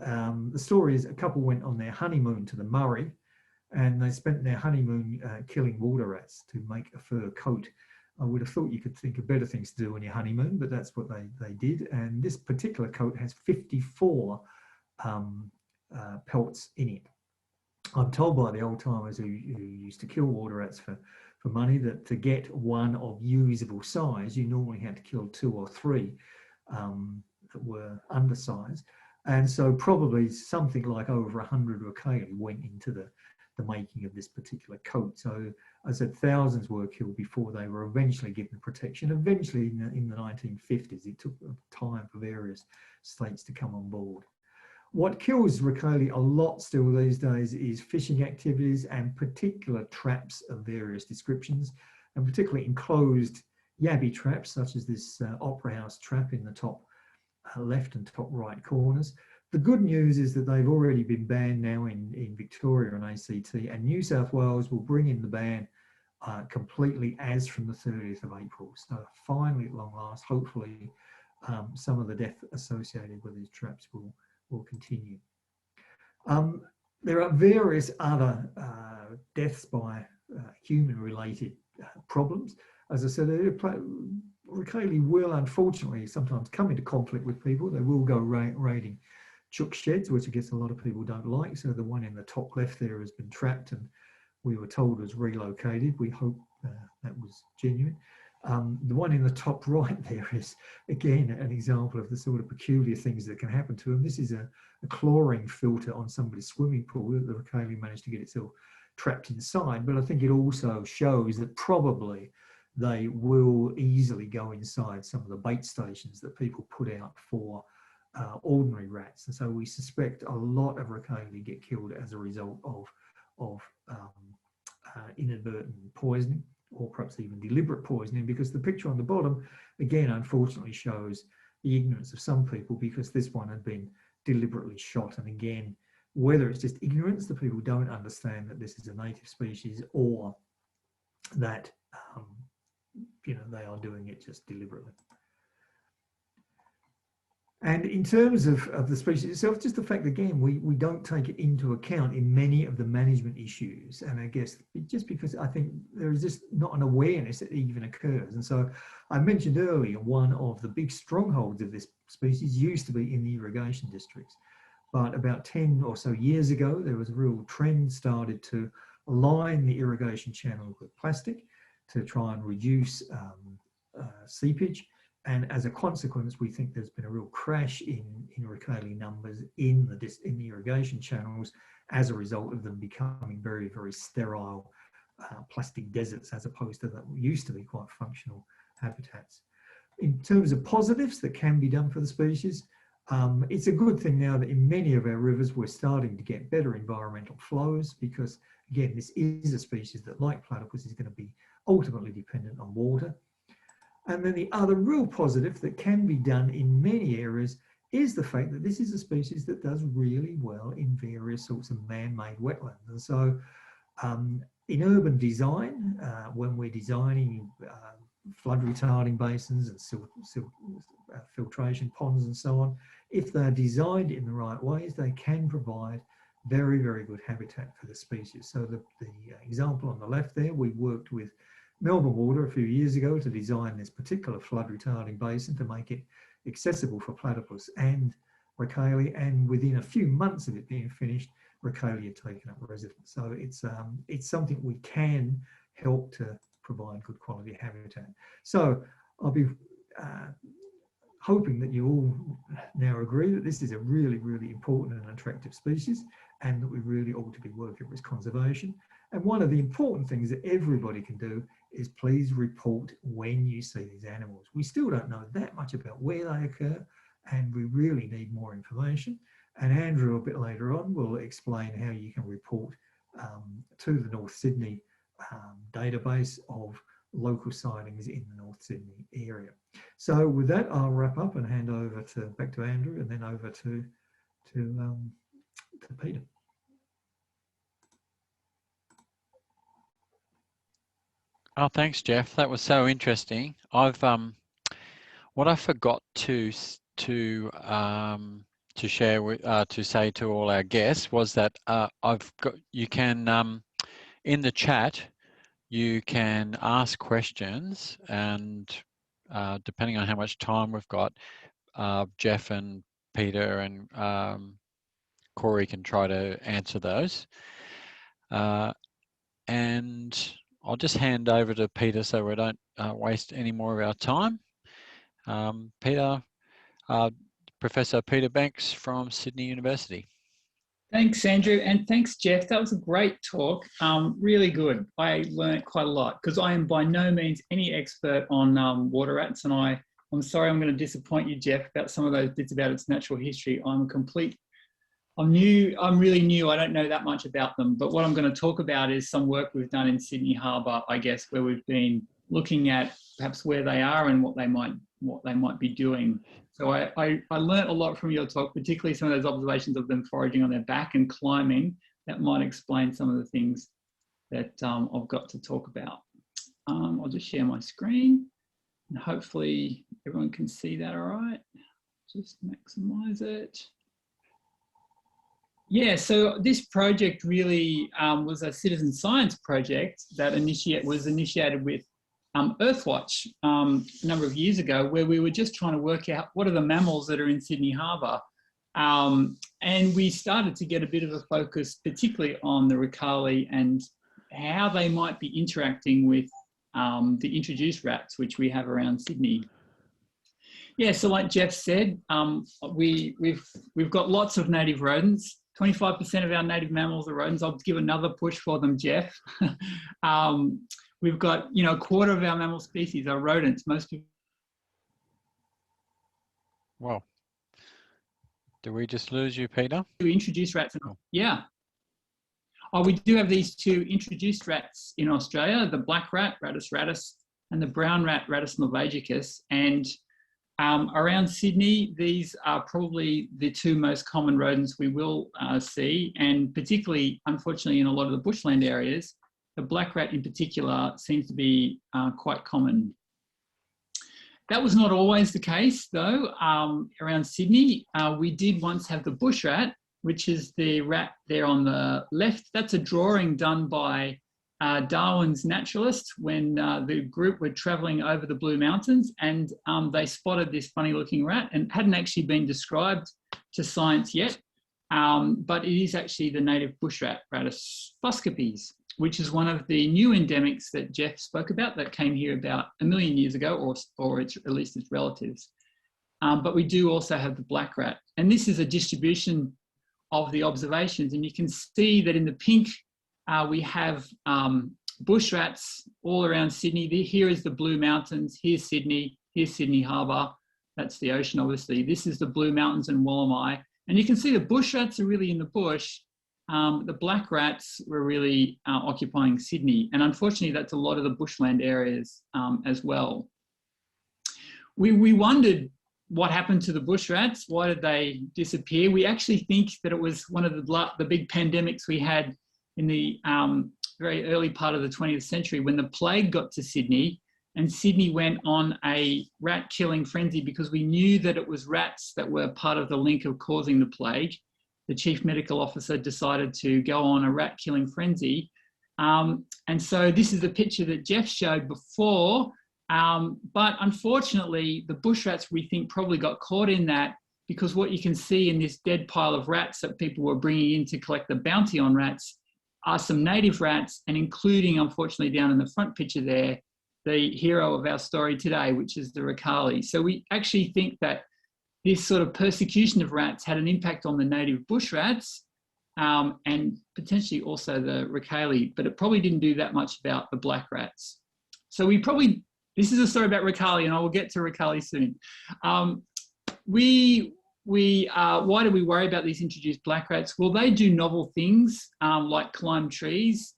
[SPEAKER 2] the story is a couple went on their honeymoon to the Murray, and they spent their honeymoon killing water rats to make a fur coat. I would have thought you could think of better things to do on your honeymoon, but that's what they did. And this particular coat has 54 pelts in it. I'm told by the old timers who used to kill water rats for money that to get one of usable size, you normally had to kill 2 or 3 that were undersized. And so probably something like over 100 Rakali went into the making of this particular coat. So I said thousands were killed before they were eventually given protection. Eventually in the 1950s, it took time for various states to come on board. What kills Rakali a lot still these days is fishing activities and particular traps of various descriptions, and particularly enclosed yabby traps, such as this Opera House trap in the top left and top right corners. The good news is that they've already been banned now in Victoria and ACT, and New South Wales will bring in the ban completely as from the 30th of April. So finally, at long last, hopefully some of the death associated with these traps will continue. There are various other deaths by human-related problems. As I said, Rakali will unfortunately sometimes come into conflict with people. They will go raiding chook sheds, which I guess a lot of people don't like. So the one in the top left there has been trapped, and we were told was relocated. We hope that was genuine. The one in the top right there is, again, an example of the sort of peculiar things that can happen to them. This is a chlorine filter on somebody's swimming pool that the Rakali managed to get itself trapped inside. But I think it also shows that probably they will easily go inside some of the bait stations that people put out for ordinary rats. And so we suspect a lot of Rakali get killed as a result of inadvertent poisoning, or perhaps even deliberate poisoning, because the picture on the bottom, again, unfortunately shows the ignorance of some people, because this one had been deliberately shot. And again, whether it's just ignorance, that people don't understand that this is a native species, or that you know, they are doing it just deliberately. And in terms of the species itself, just the fact, again, we don't take it into account in many of the management issues. And I guess just because I think there is just not an awareness that even occurs. And so I mentioned earlier, one of the big strongholds of this species used to be in the irrigation districts. But about 10 or so years ago, there was a real trend started to line the irrigation channel with plastic to try and reduce seepage. And as a consequence, we think there's been a real crash in Rakali numbers in the irrigation channels as a result of them becoming very, very sterile plastic deserts, as opposed to that used to be quite functional habitats. In terms of positives that can be done for the species, It's a good thing now that in many of our rivers we're starting to get better environmental flows, because again, this is a species that, like platypus, is going to be ultimately dependent on water. And then the other real positive that can be done in many areas is the fact that this is a species that does really well in various sorts of man-made wetlands. And so in urban design, when we're designing flood retarding basins and filtration ponds and so on, if they're designed in the right ways, they can provide very, very good habitat for the species. So the example on the left there, we worked with Melbourne Water a few years ago to design this particular flood retarding basin to make it accessible for platypus and Rakali, and within a few months of it being finished, Rakali had taken up residence. So it's something we can help to provide good quality habitat. So I'll be hoping that you all now agree that this is a really, really important and attractive species, and that we really ought to be working with conservation. And one of the important things that everybody can do is please report when you see these animals. We still don't know that much about where they occur, and we really need more information. And Andrew, a bit later on, will explain how you can report to the North Sydney database of local sightings in the North Sydney area. So with that, I'll wrap up and hand over back to Andrew, and then over to Peter.
[SPEAKER 1] Oh, thanks, Geoff. That was so interesting. I've what I forgot to share with to say to all our guests was that you can in the chat you can ask questions, and depending on how much time we've got, Geoff and Peter and Corey can try to answer those. And I'll just hand over to Peter so we don't waste any more of our time. Peter, Professor Peter Banks from Sydney University.
[SPEAKER 3] Thanks, Andrew, and thanks, Geoff. That was a great talk. Really good. I learned quite a lot, because I am by no means any expert on water rats, and I'm sorry I'm going to disappoint you, Geoff, about some of those bits about its natural history. I'm really new. I don't know that much about them, but what I'm going to talk about is some work we've done in Sydney Harbour, I guess, where we've been looking at perhaps where they are and what they might be doing. So I learnt a lot from your talk, particularly some of those observations of them foraging on their back and climbing. That might explain some of the things that I've got to talk about. I'll just share my screen, and hopefully everyone can see that all right. Just maximize it. Yeah, so this project really was a citizen science project that was initiated with Earthwatch a number of years ago, where we were just trying to work out what are the mammals that are in Sydney Harbour. And we started to get a bit of a focus, particularly on the Rakali and how they might be interacting with the introduced rats, which we have around Sydney. Yeah, so like Geoff said, we've got lots of native rodents. 25% of our native mammals are rodents. I'll give another push for them, Geoff. We've got, a quarter of our mammal species are rodents. Most people.
[SPEAKER 1] Well, do we just lose you, Peter?
[SPEAKER 3] We introduce rats. Yeah. Oh, we do have these two introduced rats in Australia: the black rat, Rattus rattus, and the brown rat, Rattus norvegicus. And around Sydney, these are probably the two most common rodents we will see, and particularly, unfortunately, in a lot of the bushland areas, the black rat in particular seems to be quite common. That was not always the case, though. Around Sydney, we did once have the bush rat, which is the rat there on the left. That's a drawing done by Darwin's naturalists when the group were travelling over the Blue Mountains, and they spotted this funny looking rat, and hadn't actually been described to science yet, but it is actually the native bush rat, Rattus fuscipes, which is one of the new endemics that Geoff spoke about that came here about 1 million years ago, or at least its relatives. But we do also have the black rat, and this is a distribution of the observations, and you can see that in the pink we have bush rats all around Sydney. Here is the Blue Mountains, here's Sydney Harbour. That's the ocean, obviously. This is the Blue Mountains and Wollemi. And you can see the bush rats are really in the bush. The black rats were really occupying Sydney. And unfortunately, that's a lot of the bushland areas as well. We wondered what happened to the bush rats. Why did they disappear? We actually think that it was one of the big pandemics we had in the very early part of the 20th century when the plague got to Sydney, and Sydney went on a rat killing frenzy because we knew that it was rats that were part of the link of causing the plague. The chief medical officer decided to go on a rat killing frenzy. And so this is the picture that Geoff showed before. But unfortunately, the bush rats, we think, probably got caught in that, because what you can see in this dead pile of rats that people were bringing in to collect the bounty on rats are some native rats, and including, unfortunately, down in the front picture there, the hero of our story today, which is the Rakali. So we actually think that this sort of persecution of rats had an impact on the native bush rats, and potentially also the Rakali, but it probably didn't do that much about the black rats. So this is a story about Rakali, and I will get to Rakali soon. Why do we worry about these introduced black rats? Well, they do novel things like climb trees,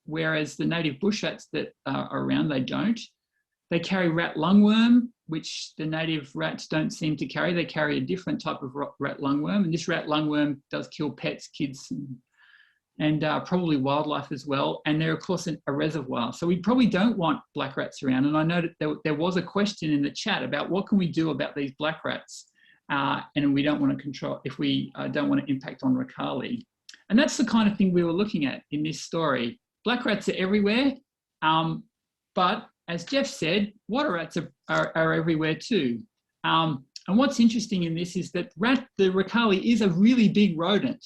[SPEAKER 3] whereas the native bush rats that are around, they don't. They carry rat lungworm, which the native rats don't seem to carry. They carry a different type of rat lungworm, and this rat lungworm does kill pets, kids, and probably wildlife as well. And they're, of course, a reservoir. So we probably don't want black rats around. And I know that there was a question in the chat about what can we do about these black rats, and we don't want to control, if we don't want to impact on Rakali. And that's the kind of thing we were looking at in this story. Black rats are everywhere, but as Geoff said, water rats are everywhere too. And what's interesting in this is that the Rakali is a really big rodent.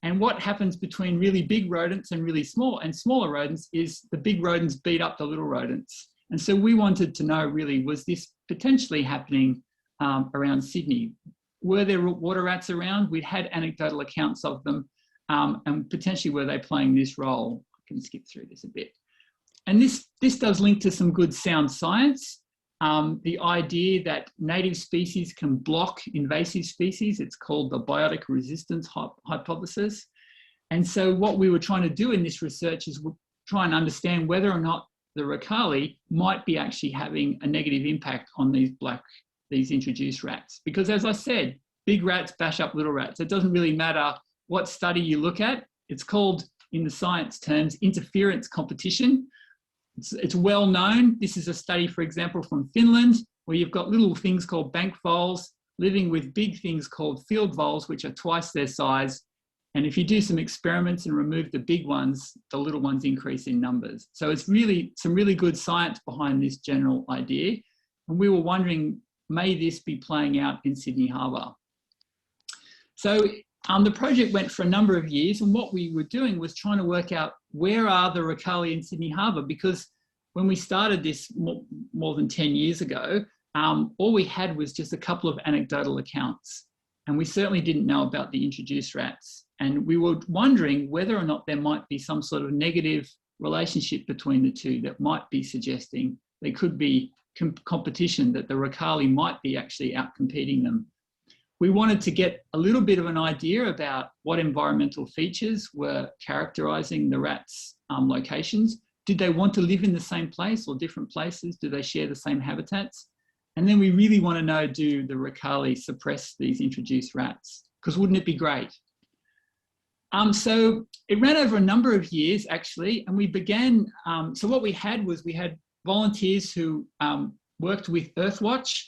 [SPEAKER 3] And what happens between really big rodents and really smaller rodents is the big rodents beat up the little rodents. And so we wanted to know, really, was this potentially happening around Sydney? Were there water rats around? We'd had anecdotal accounts of them, and potentially were they playing this role? I can skip through this a bit. And this does link to some good sound science. The idea that native species can block invasive species, it's called the biotic resistance hypothesis. And so what we were trying to do in this research is try and understand whether or not the Rakali might be actually having a negative impact on these introduced rats. Because as I said, big rats bash up little rats. It doesn't really matter what study you look at. It's called, in the science terms, interference competition. It's well known. This is a study, for example, from Finland, where you've got little things called bank voles living with big things called field voles, which are twice their size. And if you do some experiments and remove the big ones, the little ones increase in numbers. So it's really some really good science behind this general idea. And we were wondering, may this be playing out in Sydney Harbour? So the project went for a number of years, and what we were doing was trying to work out where are the Rakali in Sydney Harbour, because when we started this more than 10 years ago, all we had was just a couple of anecdotal accounts, and we certainly didn't know about the introduced rats. And we were wondering whether or not there might be some sort of negative relationship between the two that might be suggesting there could be competition, that the Rakali might be actually outcompeting them. We wanted to get a little bit of an idea about what environmental features were characterising the rats' locations. Did they want to live in the same place or different places? Do they share the same habitats? And then we really want to know, do the Rakali suppress these introduced rats? Because wouldn't it be great? So it ran over a number of years, actually, and we began, so what we had was we had volunteers who worked with Earthwatch,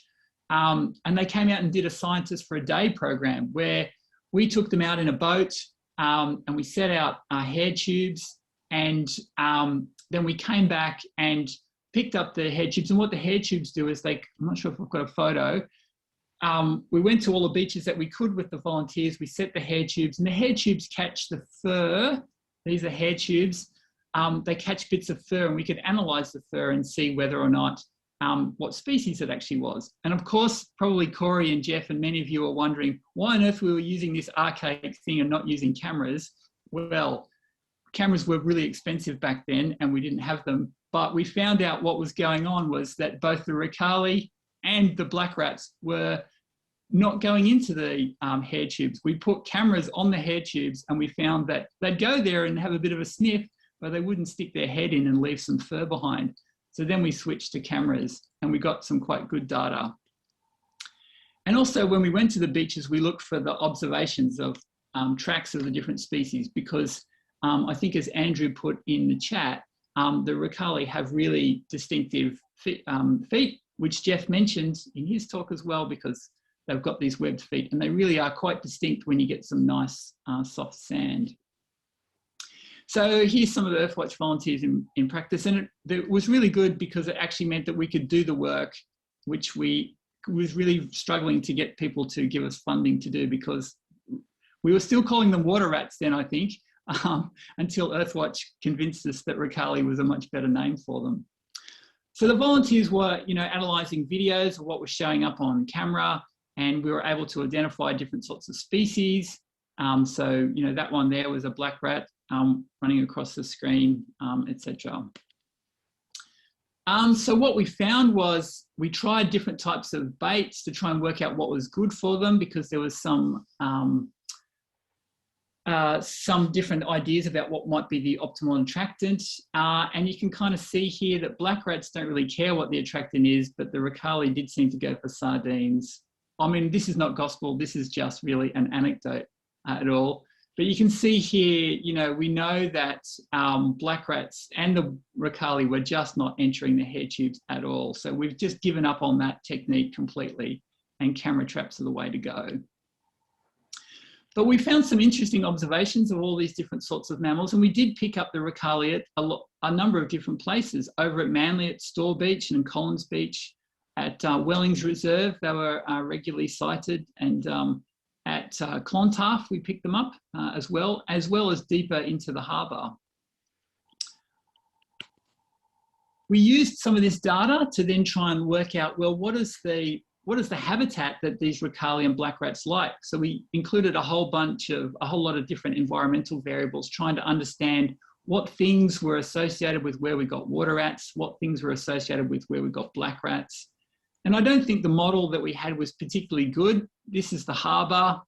[SPEAKER 3] and they came out and did a Scientist for a Day program where we took them out in a boat, and we set out hair tubes, and then we came back and picked up the hair tubes. And what the hair tubes do is I'm not sure if I've got a photo, we went to all the beaches that we could with the volunteers. We set the hair tubes, and the hair tubes catch the fur. These are hair tubes. They catch bits of fur, and we could analyse the fur and see whether or not what species it actually was. And of course, probably Corey and Geoff and many of you are wondering why on earth we were using this archaic thing and not using cameras. Well, cameras were really expensive back then and we didn't have them, but we found out what was going on was that both the Rakali and the black rats were not going into the hair tubes. We put cameras on the hair tubes and we found that they'd go there and have a bit of a sniff, but they wouldn't stick their head in and leave some fur behind. So then we switched to cameras and we got some quite good data. And also when we went to the beaches, we looked for the observations of tracks of the different species, because I think, as Andrew put in the chat, the Rakali have really distinctive feet, which Geoff mentioned in his talk as well, because they've got these webbed feet and they really are quite distinct when you get some nice soft sand. So here's some of the Earthwatch volunteers in practice, and it was really good because it actually meant that we could do the work, which we was really struggling to get people to give us funding to do, because we were still calling them water rats then, I think, until Earthwatch convinced us that Rakali was a much better name for them. So the volunteers were, analysing videos of what was showing up on camera, and we were able to identify different sorts of species. So, that one there was a black rat running across the screen, etc. So what we found was we tried different types of baits to try and work out what was good for them, because there was some different ideas about what might be the optimal attractant. And you can kind of see here that black rats don't really care what the attractant is, but the Rakali did seem to go for sardines. I mean, this is not gospel, this is just really an anecdote at all. But you can see here, we know that black rats and the Rakali were just not entering the hair tubes at all. So we've just given up on that technique completely, and camera traps are the way to go. But we found some interesting observations of all these different sorts of mammals, and we did pick up the Rakali at a number of different places. Over at Manly at Store Beach and Collins Beach, at Wellings Reserve, they were regularly sighted, and at Clontarf, we picked them up as well as deeper into the harbour. We used some of this data to then try and work out, well, what is the habitat that these Rakali and black rats like? So we included a whole lot of different environmental variables, trying to understand what things were associated with where we got water rats, what things were associated with where we got black rats. And I don't think the model that we had was particularly good. This is the harbour.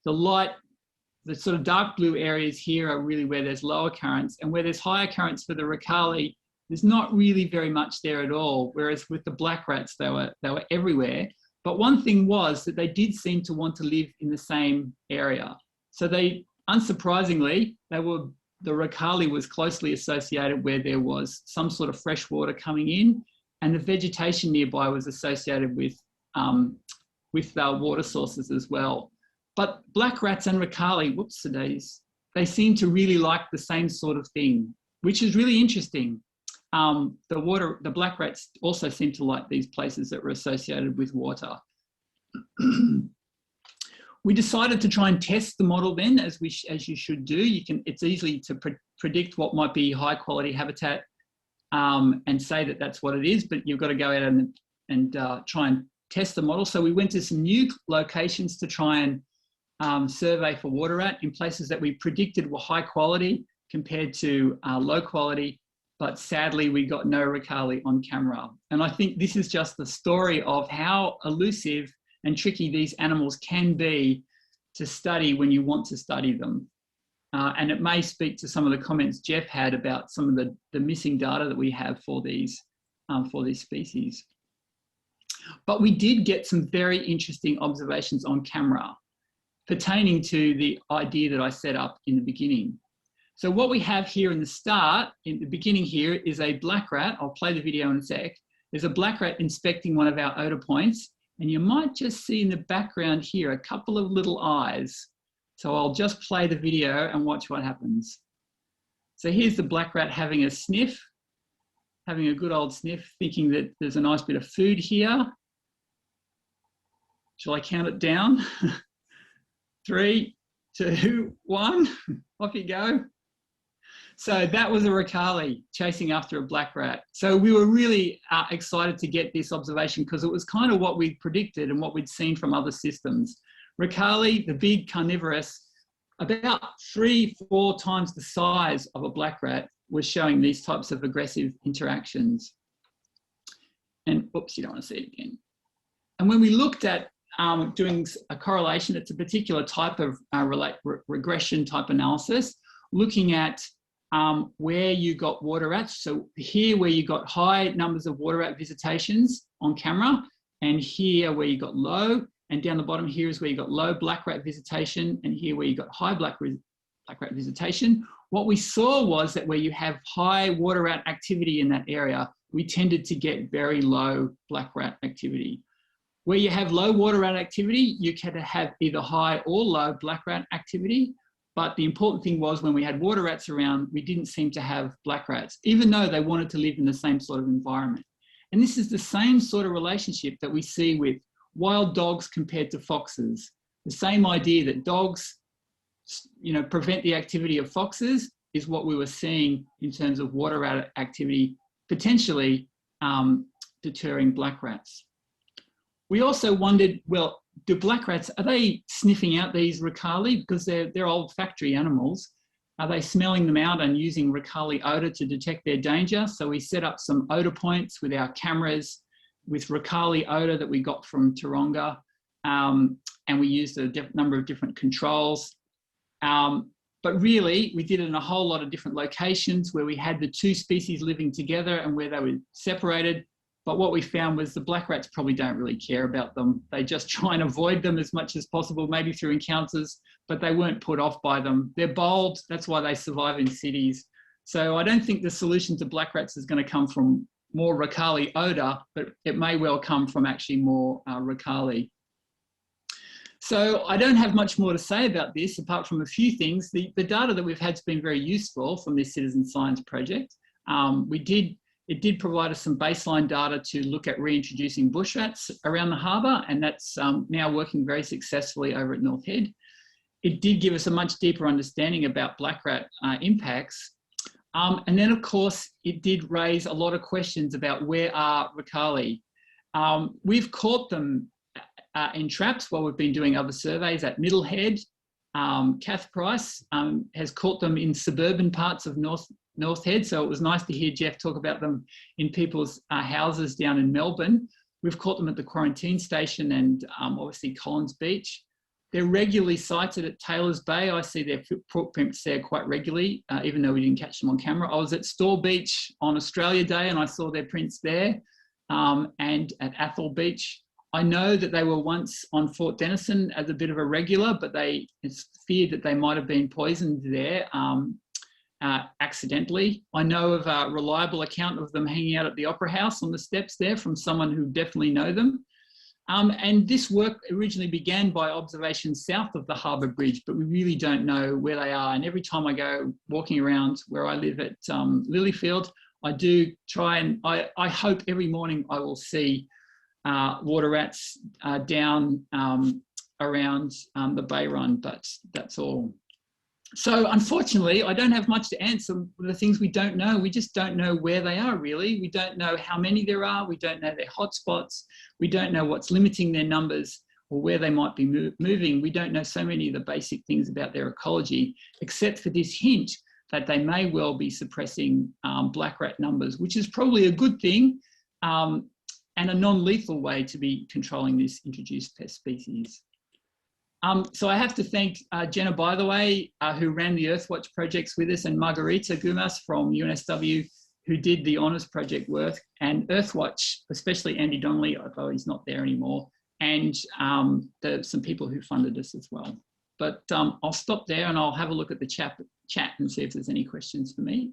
[SPEAKER 3] The sort of dark blue areas here are really where there's lower currents, and where there's higher currents for the Rakali, there's not really very much there at all. Whereas with the black rats, they were everywhere. But one thing was that they did seem to want to live in the same area. So they, unsurprisingly, the Rakali was closely associated where there was some sort of fresh water coming in, and the vegetation nearby was associated with water sources as well. But black rats and Rakali, whoopsie-days, they seem to really like the same sort of thing, which is really interesting. The black rats also seem to like these places that were associated with water. We decided to try and test the model then, as you should do. It's easy to predict what might be high quality habitat and say that that's what it is, but you've got to go out and try and test the model. So we went to some new locations to try and survey for water rat in places that we predicted were high quality compared to low quality, but sadly we got no Rakali on camera. And I think this is just the story of how elusive and tricky these animals can be to study when you want to study them. And it may speak to some of the comments Geoff had about some of the missing data that we have for these species. But we did get some very interesting observations on camera pertaining to the idea that I set up in the beginning. So what we have here in the beginning here, is a black rat. I'll play the video in a sec. There's a black rat inspecting one of our odor points, and you might just see in the background here a couple of little eyes. So I'll just play the video and watch what happens. So here's the black rat having a sniff, having a good old sniff, thinking that there's a nice bit of food here. Shall I count it down? 3, 2, 1, off you go. So that was a Rakali chasing after a black rat. So we were really excited to get this observation, because it was kind of what we'd predicted and what we'd seen from other systems. Rakali, the big carnivorous, about 3-4 times the size of a black rat, was showing these types of aggressive interactions. And oops, you don't want to see it again. And when we looked at doing a correlation, it's a particular type of regression type analysis, looking at where you got water rats. So here where you got high numbers of water rat visitations on camera, and here where you got low, and down the bottom here is where you got low black rat visitation, and here where you got high black rat visitation. What we saw was that where you have high water rat activity in that area, we tended to get very low black rat activity. Where you have low water rat activity, you can have either high or low black rat activity. But the important thing was when we had water rats around, we didn't seem to have black rats, even though they wanted to live in the same sort of environment. And this is the same sort of relationship that we see with wild dogs compared to foxes. The same idea that dogs, prevent the activity of foxes is what we were seeing in terms of water rat activity, potentially deterring black rats. We also wondered, well, do black rats, are they sniffing out these Rakali? Because they're olfactory animals. Are they smelling them out and using Rakali odour to detect their danger? So we set up some odour points with our cameras with Rakali odour that we got from Taronga, and we used a number of different controls. But really, we did it in a whole lot of different locations where we had the two species living together and where they were separated. But what we found was the black rats probably don't really care about them. They just try and avoid them as much as possible, maybe through encounters, but they weren't put off by them. They're bold, that's why they survive in cities. So I don't think the solution to black rats is going to come from more Rakali odour, but it may well come from actually more Rakali. So I don't have much more to say about this, apart from a few things. The data that we've had has been very useful from this citizen science project. It did provide us some baseline data to look at reintroducing bush rats around the harbour, and that's now working very successfully over at North Head. It did give us a much deeper understanding about black rat impacts. And then, of course, it did raise a lot of questions about where are Rakali. We've caught them in traps while we've been doing other surveys at Middlehead. Kath Price has caught them in suburban parts of North Head, so it was nice to hear Geoff talk about them in people's houses down in Melbourne. We've caught them at the quarantine station and obviously Collins Beach. They're regularly sighted at Taylor's Bay. I see their footprints there quite regularly, even though we didn't catch them on camera. I was at Store Beach on Australia Day and I saw their prints there, and at Athol Beach. I know that they were once on Fort Denison as a bit of a regular, but it's feared that they might have been poisoned there accidentally. I know of a reliable account of them hanging out at the Opera House on the steps there from someone who definitely know them. And this work originally began by observations south of the Harbour Bridge, but we really don't know where they are. And every time I go walking around where I live at Lilyfield, I do try and I hope every morning I will see water rats down around the Bay Run, but that's all. So unfortunately, I don't have much to answer the things we don't know. We just don't know where they are, really. We don't know how many there are. We don't know their hotspots. We don't know what's limiting their numbers or where they might be moving. We don't know so many of the basic things about their ecology, except for this hint that they may well be suppressing black rat numbers, which is probably a good thing and a non-lethal way to be controlling this introduced pest species. So I have to thank Jenna, by the way, who ran the Earthwatch projects with us, and Margarita Gumas from UNSW, who did the honours project work, and Earthwatch, especially Andy Donnelly, although he's not there anymore, and some people who funded us as well. But I'll stop there and I'll have a look at the chat and see if there's any questions for me.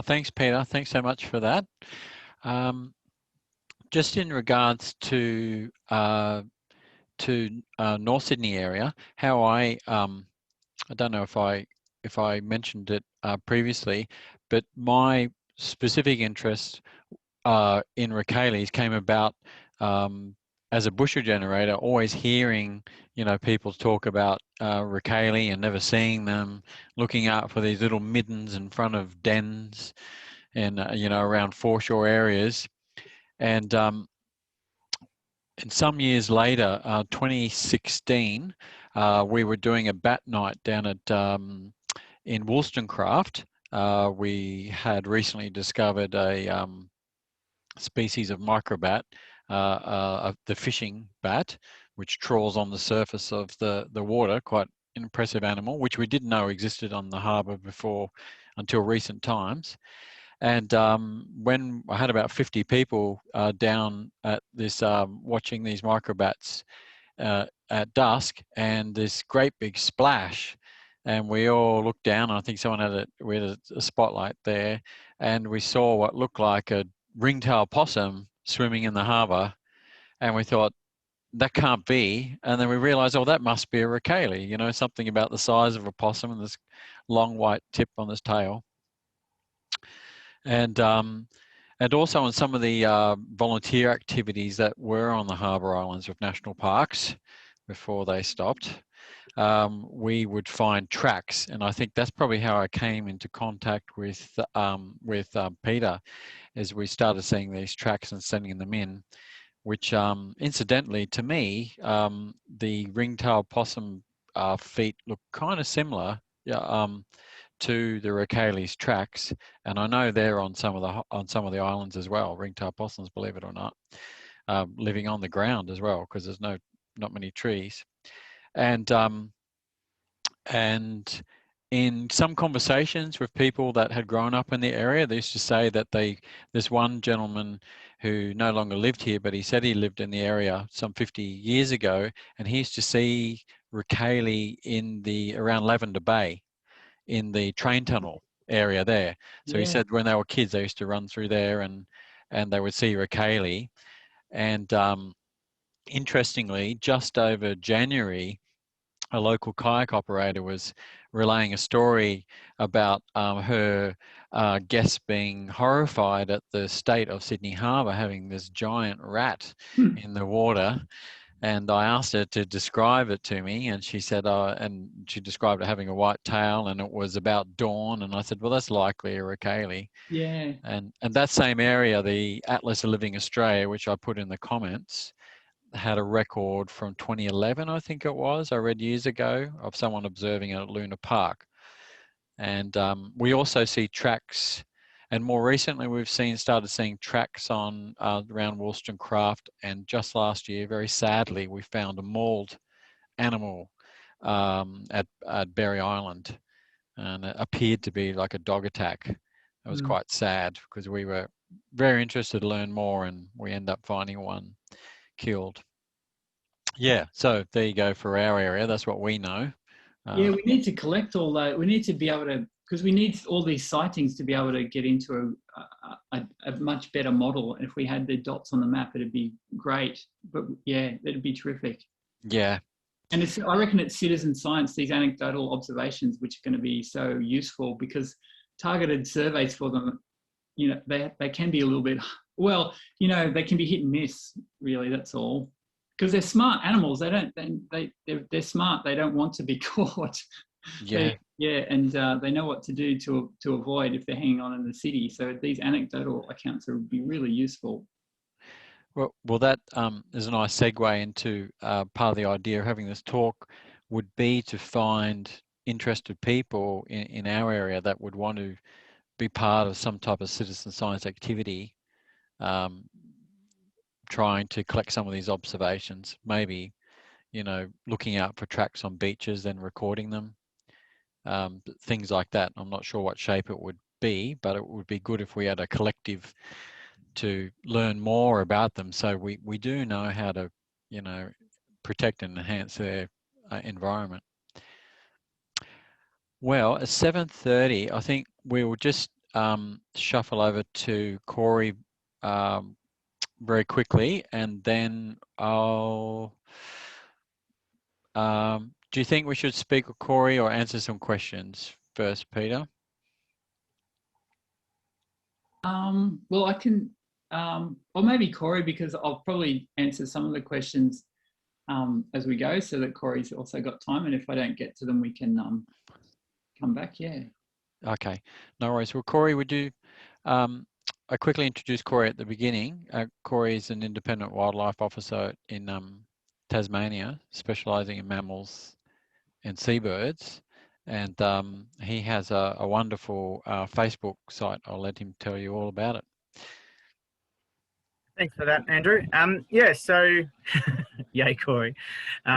[SPEAKER 1] Thanks, Peter. Thanks so much for that. Just in regards to North Sydney area, how I don't know if I mentioned it previously, but my specific interest in Rakali's came about as a busher generator, always hearing people talk about Rakali and never seeing them, looking out for these little middens in front of dens and around foreshore areas. And some years later, 2016, we were doing a bat night down at in Wollstonecraft. We had recently discovered a species of microbat, the fishing bat, which trawls on the surface of the water, quite an impressive animal, which we didn't know existed on the harbour before until recent times. And when I had about 50 people down at this, watching these microbats at dusk, and this great big splash, and we all looked down, and I think someone had we had a spotlight there, and we saw what looked like a ringtail possum swimming in the harbour, and we thought, that can't be. And then we realized, oh, that must be a Rakali, you know, something about the size of a possum and this long white tip on its tail. And also on some of the volunteer activities that were on the harbour islands of national parks before they stopped, we would find tracks, and I think that's probably how I came into contact with Peter, as we started seeing these tracks and sending them in, which incidentally to me, the ringtail possum feet look kind of similar to the Rakali's tracks, and I know they're on some of the islands as well. Ringtail possums, believe it or not, living on the ground as well, because there's not many trees. And in some conversations with people that had grown up in the area, they used to say that this one gentleman who no longer lived here, but he said he lived in the area some 50 years ago, and he used to see Rakali around Lavender Bay, in the train tunnel area there. So he said when they were kids, they used to run through there, and they would see Rakali. And interestingly, just over January, a local kayak operator was relaying a story about her guests being horrified at the state of Sydney Harbour having this giant rat in the water. And I asked her to describe it to me, and she said, and she described it having a white tail, and it was about dawn. And I said, well, that's likely a Rakali.
[SPEAKER 3] Yeah.
[SPEAKER 1] And that same area, the Atlas of Living Australia, which I put in the comments, had a record from 2011, I think it was, I read years ago, of someone observing it at Luna Park. And we also see tracks, and more recently we've started seeing tracks on around Wollstonecraft, and just last year, very sadly, we found a mauled animal at Berry Island, and it appeared to be like a dog attack. It was quite sad, because we were very interested to learn more, and we end up finding one killed. Yeah, so there you go for our area. That's what we know.
[SPEAKER 3] Yeah, we need to collect all that. We need to be able to, because we need all these sightings to be able to get into a much better model. And if we had the dots on the map, it'd be great. But yeah, it'd be terrific.
[SPEAKER 1] Yeah.
[SPEAKER 3] And I reckon it's citizen science, these anecdotal observations, which are going to be so useful, because targeted surveys for them, you know, they can be a little bit, well, you know, they can be hit and miss, really, that's all. Because they're smart animals. They're smart. They don't want to be caught.
[SPEAKER 1] Yeah.
[SPEAKER 3] And they know what to do to avoid if they're hanging on in the city. So these anecdotal accounts would be really useful.
[SPEAKER 1] Well, that is a nice segue into part of the idea of having this talk would be to find interested people in our area that would want to be part of some type of citizen science activity, trying to collect some of these observations, maybe, you know, looking out for tracks on beaches and recording them, things like that. I'm not sure what shape it would be, but it would be good if we had a collective to learn more about them, so we do know how to, you know, protect and enhance their environment. Well, at 7:30, I think we will just shuffle over to Corey very quickly, and then I'll do you think we should speak with Corey or answer some questions first, Peter?
[SPEAKER 3] Well, I can, or maybe Corey, because I'll probably answer some of the questions as we go, so that Corey's also got time, and if I don't get to them, we can come back. Yeah.
[SPEAKER 1] Okay, no worries. Well, Corey, would you, I quickly introduced Corey at the beginning. Corey is an independent wildlife officer in Tasmania, specialising in mammals and seabirds. And he has a wonderful Facebook site. I'll let him tell you all about it.
[SPEAKER 4] Thanks for that, Andrew. Yeah, so, yay, Corey.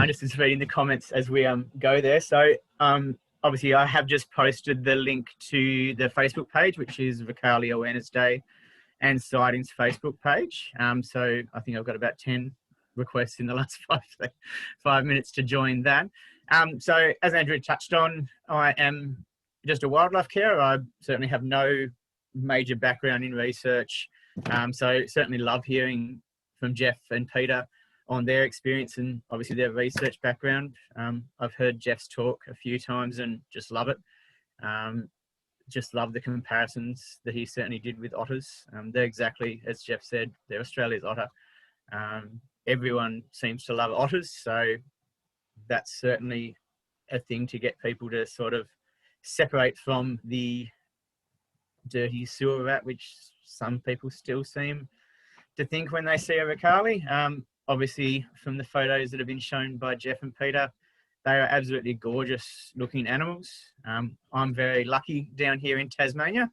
[SPEAKER 4] Just was reading the comments as we go there. So, obviously, I have just posted the link to the Facebook page, which is Rakali Awareness Day and Sightings Facebook page. So, I think I've got about 10 requests in the last 5 minutes to join that. So, as Andrew touched on, I am just a wildlife carer. I certainly have no major background in research. So certainly love hearing from Geoff and Peter on their experience and obviously their research background. I've heard Geoff's talk a few times and just love it. Just love the comparisons that he certainly did with otters. They're exactly, as Geoff said, they're Australia's otter. Everyone seems to love otters, so that's certainly a thing to get people to sort of separate from the dirty sewer rat, which some people still seem to think when they see a Rakali. Obviously, from the photos that have been shown by Geoff and Peter, they are absolutely gorgeous looking animals. I'm very lucky down here in Tasmania.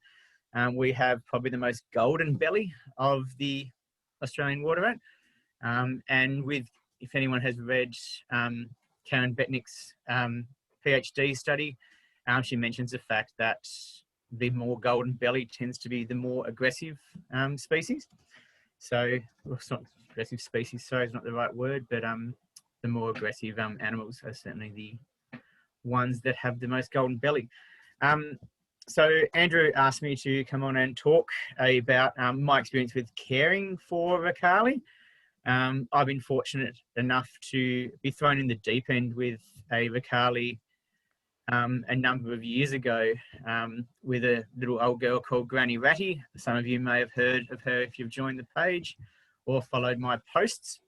[SPEAKER 4] We have probably the most golden belly of the Australian water rat. And with, if anyone has read Karen Betnick's PhD study, she mentions the fact that the more golden belly tends to be the more aggressive species. So, well, it's not aggressive species, sorry, it's not the right word, but the more aggressive animals are certainly the ones that have the most golden belly. So Andrew asked me to come on and talk about my experience with caring for Rakali. I've been fortunate enough to be thrown in the deep end with a Rakali a number of years ago with a little old girl called Granny Ratty. Some of you may have heard of her if you've joined the page or followed my posts.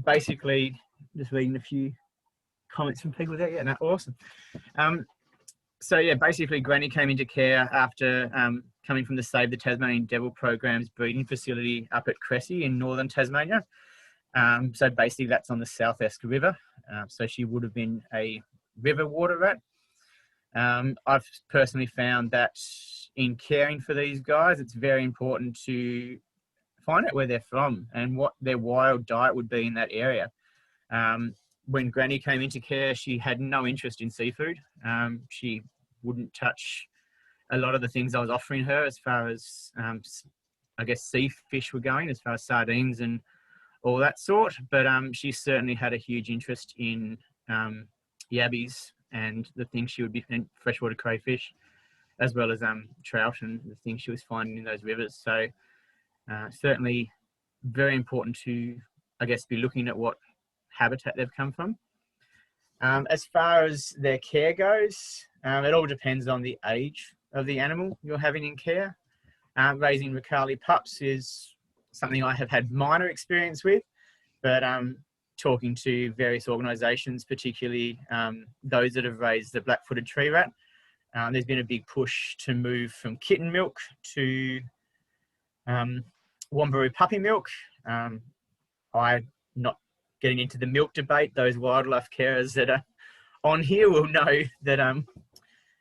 [SPEAKER 4] Basically, just reading a few comments from people there. Yeah, no, awesome. So yeah, basically Granny came into care after coming from the Save the Tasmanian Devil program's breeding facility up at Cressy in northern Tasmania. So basically that's on the South Esk River. So she would have been a river water rat. I've personally found that in caring for these guys, it's very important to find out where they're from and what their wild diet would be in that area. When Granny came into care, she had no interest in seafood. She wouldn't touch a lot of the things I was offering her as far as, I guess, sea fish were going, as far as sardines and all that sort, but she certainly had a huge interest in yabbies and the things she would be, and freshwater crayfish, as well as trout and the things she was finding in those rivers. So certainly very important to, I guess, be looking at what habitat they've come from. As far as their care goes, it all depends on the age of the animal you're having in care. Raising Rakali pups is something I have had minor experience with, but talking to various organisations, particularly those that have raised the black-footed tree rat, there's been a big push to move from kitten milk to Wombaroo puppy milk. I'm not getting into the milk debate. Those wildlife carers that are on here will know that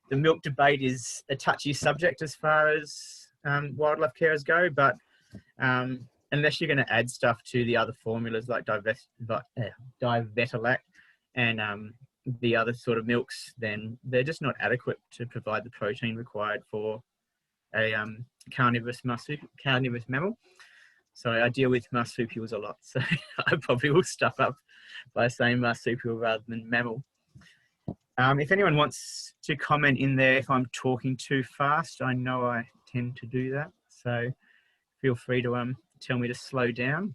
[SPEAKER 4] the milk debate is a touchy subject as far as wildlife carers go, but unless you're going to add stuff to the other formulas like Divetalac and the other sort of milks, then they're just not adequate to provide the protein required for a carnivorous mammal. So I deal with marsupials a lot, so I probably will stuff up by saying marsupial rather than mammal. If anyone wants to comment in there if I'm talking too fast, I know I tend to do that, so feel free to tell me to slow down.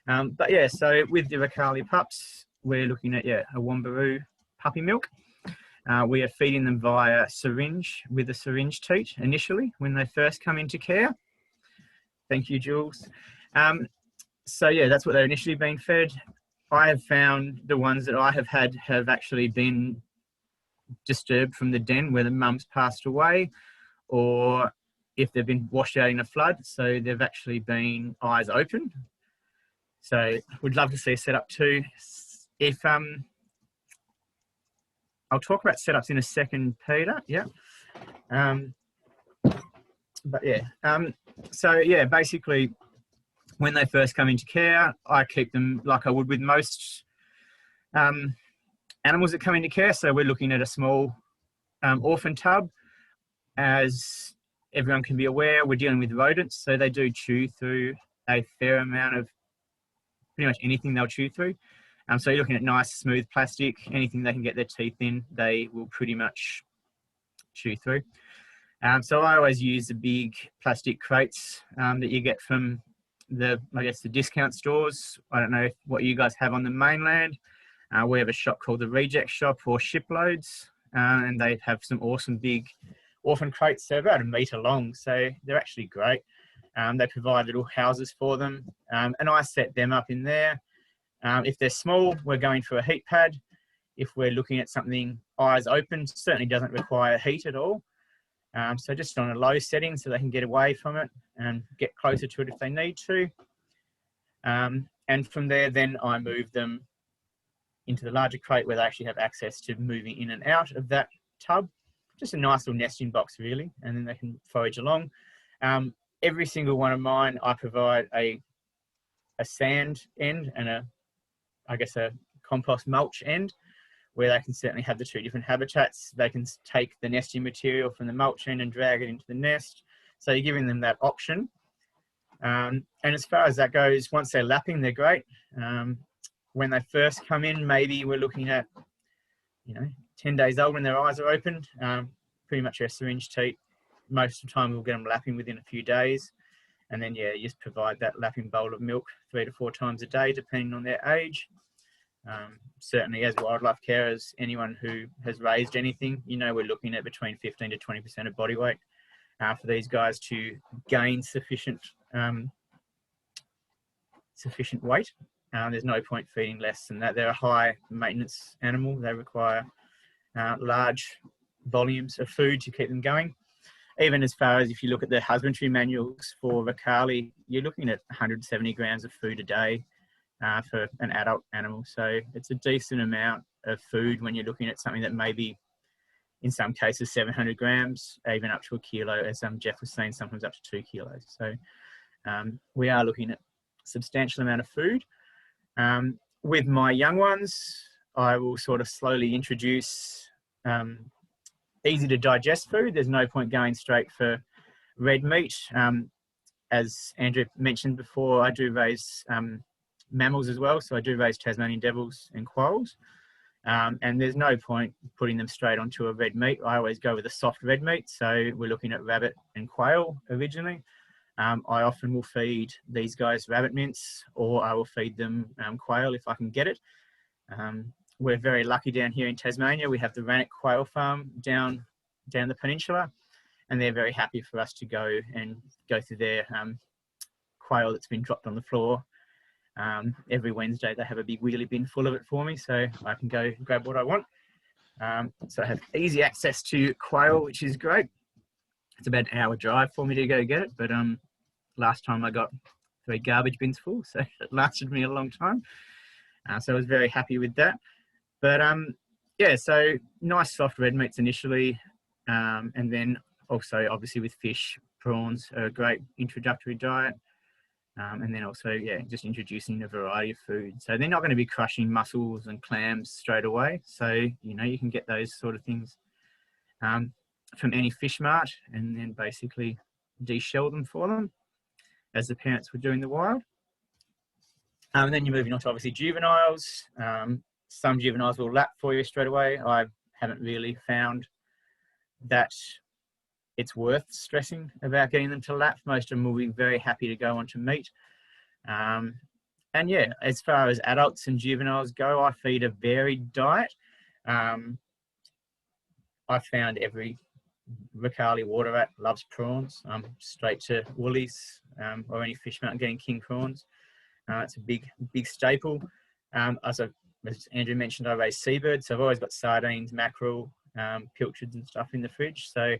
[SPEAKER 4] But yeah, so with the Rakali pups, we're looking at, a Wombaroo puppy milk. We are feeding them via syringe with a syringe teat initially when they first come into care. Thank you, Jules. So yeah, that's what they're initially being fed. I have found the ones that I have had have actually been disturbed from the den where the mum's passed away, or if they've been washed out in a flood, so they've actually been eyes open. So we'd love to see a setup too. If I'll talk about setups in a second, Peter. Yeah. But yeah, So yeah, basically, when they first come into care, I keep them like I would with most animals that come into care. So we're looking at a small orphan tub. As everyone can be aware, we're dealing with rodents, so they do chew through a fair amount of pretty much anything they'll chew through. So you're looking at nice, smooth plastic. Anything they can get their teeth in, they will pretty much chew through. So I always use the big plastic crates that you get from the discount stores. I don't know what you guys have on the mainland. We have a shop called the Reject Shop or Shiploads, and they have some awesome big orphan crates. They're about 1 metre long, so they're actually great. They provide little houses for them, and I set them up in there. If they're small, we're going for a heat pad. If we're looking at something eyes open, certainly doesn't require heat at all. So just on a low setting so they can get away from it and get closer to it if they need to. And from there, then I move them into the larger crate where they actually have access to moving in and out of that tub. Just a nice little nesting box, really, and then they can forage along. Every single one of mine, I provide a sand end and a compost mulch end, where they can certainly have the 2 different habitats. They can take the nesting material from the mulch end and drag it into the nest. So you're giving them that option. And as far as that goes, once they're lapping, they're great. When they first come in, maybe we're looking at, 10 days old when their eyes are opened. Pretty much a syringe teat. Most of the time we'll get them lapping within a few days. And then, yeah, you just provide that lapping bowl of milk 3 to 4 times a day, depending on their age. Certainly as wildlife carers, anyone who has raised anything, we're looking at between 15 to 20% of body weight for these guys to gain sufficient weight. There's no point feeding less than that. They're a high maintenance animal. They require large volumes of food to keep them going. Even as far as if you look at the husbandry manuals for Rakali, you're looking at 170 grams of food a day for an adult animal. So it's a decent amount of food when you're looking at something that may be, in some cases, 700 grams, even up to 1 kilo, as Geoff was saying, sometimes up to 2 kilos. So we are looking at a substantial amount of food. With my young ones, I will sort of slowly introduce easy to digest food. There's no point going straight for red meat. As Andrew mentioned before, I do raise mammals as well. So I do raise Tasmanian devils and quolls. And there's no point putting them straight onto a red meat. I always go with a soft red meat. So we're looking at rabbit and quail originally. I often will feed these guys rabbit mince, or I will feed them quail if I can get it. We're very lucky down here in Tasmania. We have the Rannoch Quail Farm down the peninsula, and they're very happy for us to go through their quail that's been dropped on the floor. Every Wednesday they have a big wheelie bin full of it for me, so I can go grab what I want. So I have easy access to quail, which is great. It's about an hour drive for me to go get it, but last time I got 3 garbage bins full, so it lasted me a long time. So I was very happy with that. But yeah, so nice soft red meats initially, and then also obviously with fish, prawns are a great introductory diet. And then also, yeah, just introducing a variety of food. So they're not going to be crushing mussels and clams straight away. So, you can get those sort of things from any fish mart, and then basically de-shell them for them as the parents would do in the wild. And then you're moving on to obviously juveniles. Some juveniles will lap for you straight away. I haven't really found that it's worth stressing about getting them to lap. Most of them will be very happy to go on to meat. And yeah, as far as adults and juveniles go, I feed a varied diet. I found every Rakali water rat loves prawns. Straight to Woolies or any fish mart getting king prawns. It's a big staple. As Andrew mentioned, I raise seabirds, so I've always got sardines, mackerel, pilchards and stuff in the fridge. So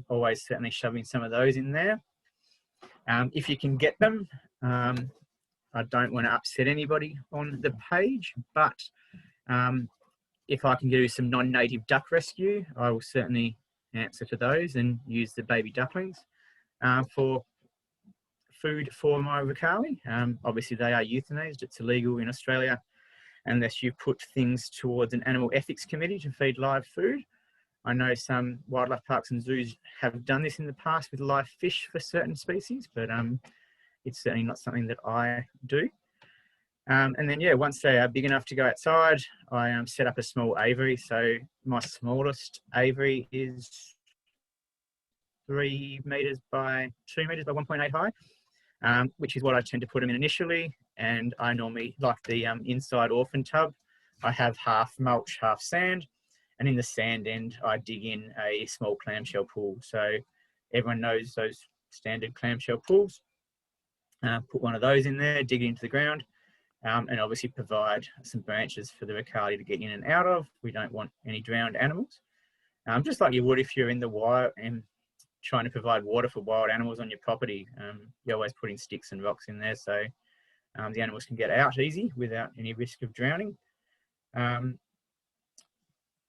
[SPEAKER 4] always certainly shoving some of those in there. If you can get them, I don't want to upset anybody on the page, but if I can do some non-native duck rescue, I will certainly answer to those and use the baby ducklings for food for my Rakali. Obviously, they are euthanized. It's illegal in Australia unless you put things towards an animal ethics committee to feed live food. I know some wildlife parks and zoos have done this in the past with live fish for certain species, but it's certainly not something that I do. And then, yeah, once they are big enough to go outside, I set up a small aviary. So my smallest aviary is 3 meters by 2 meters by 1.8 high, which is what I tend to put them in initially. And I normally, like the inside orphan tub, I have half mulch, half sand. And in the sand end, I dig in a small clamshell pool. So everyone knows those standard clamshell pools. Put one of those in there, dig it into the ground, and obviously provide some branches for the Rakali to get in and out of. We don't want any drowned animals. Just like you would if you're in the wild and trying to provide water for wild animals on your property. You're always putting sticks and rocks in there so the animals can get out easy without any risk of drowning.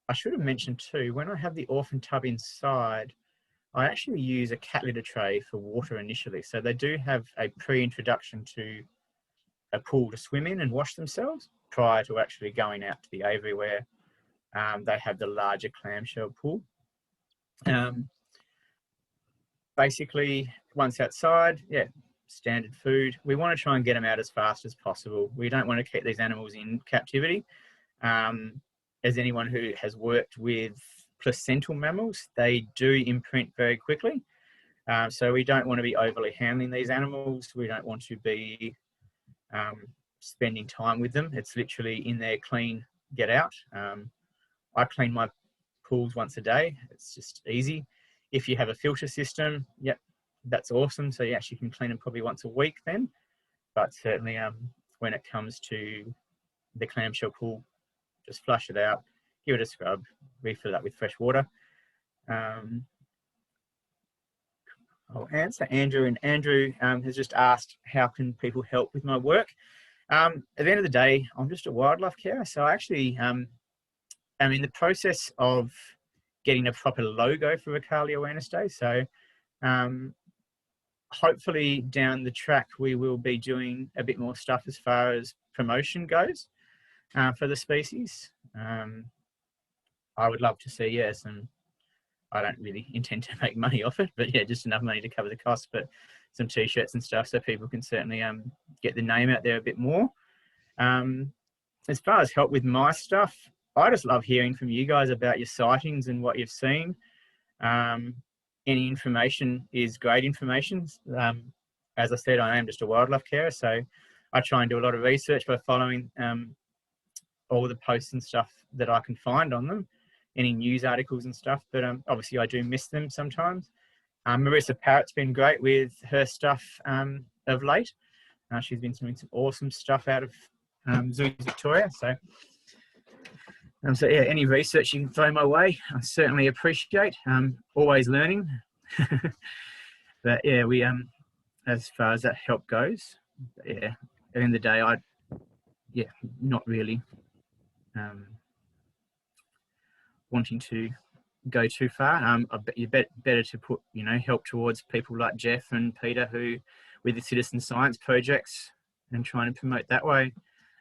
[SPEAKER 4] I should have mentioned too, when I have the orphan tub inside, I actually use a cat litter tray for water initially. So they do have a pre-introduction to a pool to swim in and wash themselves prior to actually going out to the aviary where they have the larger clamshell pool. Basically, once outside, yeah, standard food. We want to try and get them out as fast as possible. We don't want to keep these animals in captivity. As anyone who has worked with placental mammals, they do imprint very quickly. So we don't want to be overly handling these animals. We don't want to be spending time with them. It's literally in there, clean, get out. I clean my pools once a day. It's just easy. If you have a filter system, yep, that's awesome. So you actually can clean them probably once a week then. But certainly when it comes to the clamshell pool, just flush it out, give it a scrub, refill that with fresh water. I'll answer Andrew, and Andrew has just asked, how can people help with my work? At the end of the day, I'm just a wildlife carer. So I actually am in the process of getting a proper logo for Rakali Awareness Day. So hopefully down the track, we will be doing a bit more stuff as far as promotion goes for the species. I would love to see, yes, and I don't really intend to make money off it, but yeah, just enough money to cover the cost, but some t-shirts and stuff so people can certainly get the name out there a bit more. As far as help with my stuff, I just love hearing from you guys about your sightings and what you've seen. Any information is great information. As I said, I am just a wildlife carer, so I try and do a lot of research by following all the posts and stuff that I can find on them, any news articles and stuff, but obviously I do miss them sometimes. Marissa Parrott's been great with her stuff of late. She's been doing some awesome stuff out of Zoos Victoria, so yeah, any research you can throw my way, I certainly appreciate. Always learning. But yeah, we as far as that help goes, yeah, at the end of the day, not really wanting to go too far. I bet you better to put help towards people like Geoff and Peter, who with the citizen science projects and trying to promote that way.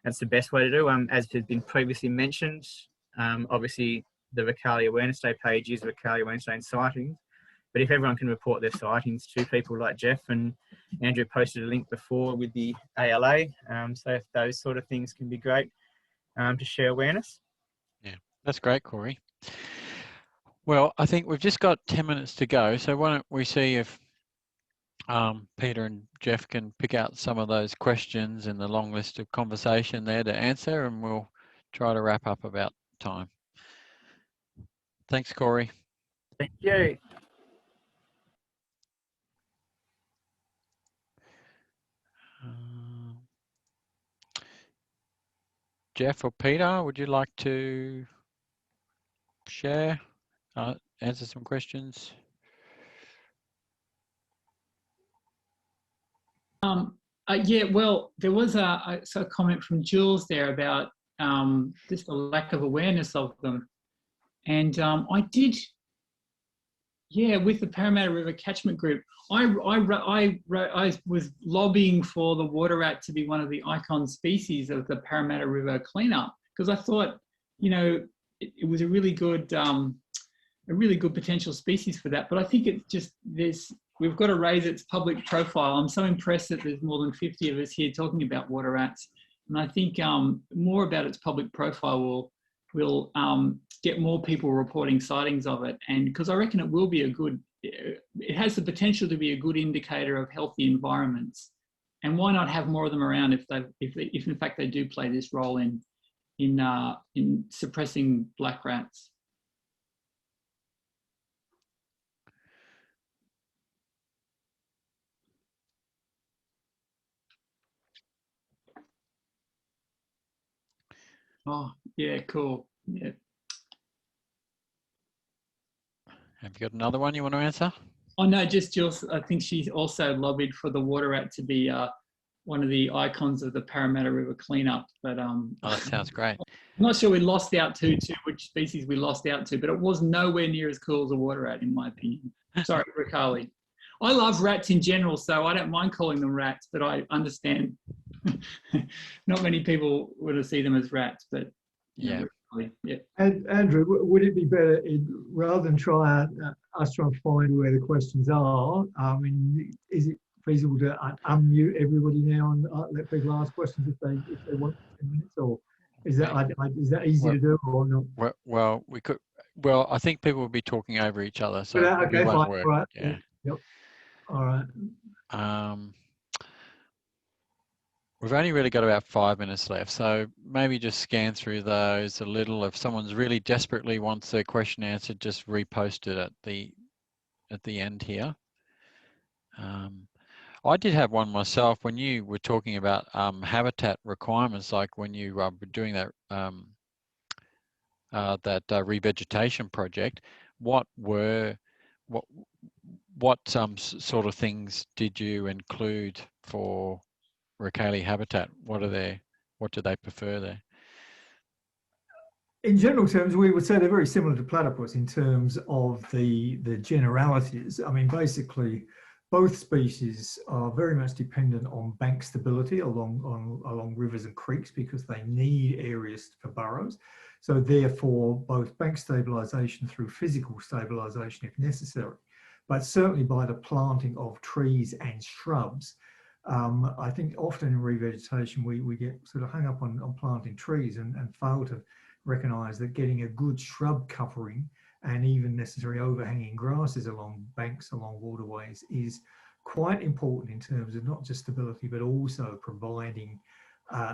[SPEAKER 4] That's the best way to do. As has been previously mentioned, obviously the Rakali Awareness Day page is Rakali Awareness Day and sightings. But if everyone can report their sightings to people like Geoff, and Andrew posted a link before with the ALA, so if those sort of things can be great to share awareness.
[SPEAKER 1] Yeah, that's great, Corey. Well, I think we've just got 10 minutes to go, so why don't we see if Peter and Geoff can pick out some of those questions in the long list of conversation there to answer, and we'll try to wrap up about time. Thanks, Corey.
[SPEAKER 4] Thank you.
[SPEAKER 1] Geoff or Peter, would you like to share, answer some questions?
[SPEAKER 3] Yeah, well, there was a comment from Jules there about just a lack of awareness of them. And I did, Yeah, with the Parramatta River Catchment Group, I was lobbying for the water rat to be one of the icon species of the Parramatta River cleanup, because I thought, you know, it was a really good potential species for that. But I think it's just we've got to raise its public profile. I'm so impressed that there's more than 50 of us here talking about water rats, and I think more about its public profile will get more people reporting sightings of it, and because I reckon it has the potential to be a good indicator of healthy environments. And why not have more of them around if in fact they do play this role in suppressing black rats? Oh, yeah, cool. Yeah.
[SPEAKER 1] Have you got another one you want to answer?
[SPEAKER 3] Oh, no, just Jill, I think she's also lobbied for the water rat to be one of the icons of the Parramatta River cleanup. But
[SPEAKER 1] oh, that sounds great.
[SPEAKER 3] I'm not sure we lost out to which species we lost out to, but it was nowhere near as cool as a water rat, in my opinion. Sorry, Rakali. I love rats in general, so I don't mind calling them rats, but I understand not many people would have seen them as rats, but
[SPEAKER 1] yeah.
[SPEAKER 3] Yeah.
[SPEAKER 2] And Andrew, would it be better rather than try and find where the questions are? I mean, is it feasible to unmute everybody now and let people ask questions if they want 10 minutes, or is that easy to do or not?
[SPEAKER 1] Well, we could. Well, I think people will be talking over each other, so
[SPEAKER 2] okay,
[SPEAKER 1] it won't
[SPEAKER 2] fine.
[SPEAKER 1] work.
[SPEAKER 2] Right.
[SPEAKER 1] Yeah.
[SPEAKER 2] Yep. All right.
[SPEAKER 1] We've only really got about 5 minutes left, so maybe just scan through those a little. If someone's really desperately wants their question answered, just repost it at the end here. I did have one myself when you were talking about habitat requirements, like when you were doing that revegetation project. What sort of things did you include for Rakali habitat? What do they prefer there?
[SPEAKER 2] In general terms, we would say they're very similar to platypus in terms of the generalities. I mean, basically, both species are very much dependent on bank stability along rivers and creeks because they need areas for burrows. So therefore, both bank stabilisation through physical stabilisation if necessary, but certainly by the planting of trees and shrubs. I think often in revegetation, we get sort of hung up on planting trees and fail to recognise that getting a good shrub covering and even necessary overhanging grasses along banks, along waterways is quite important in terms of not just stability, but also providing,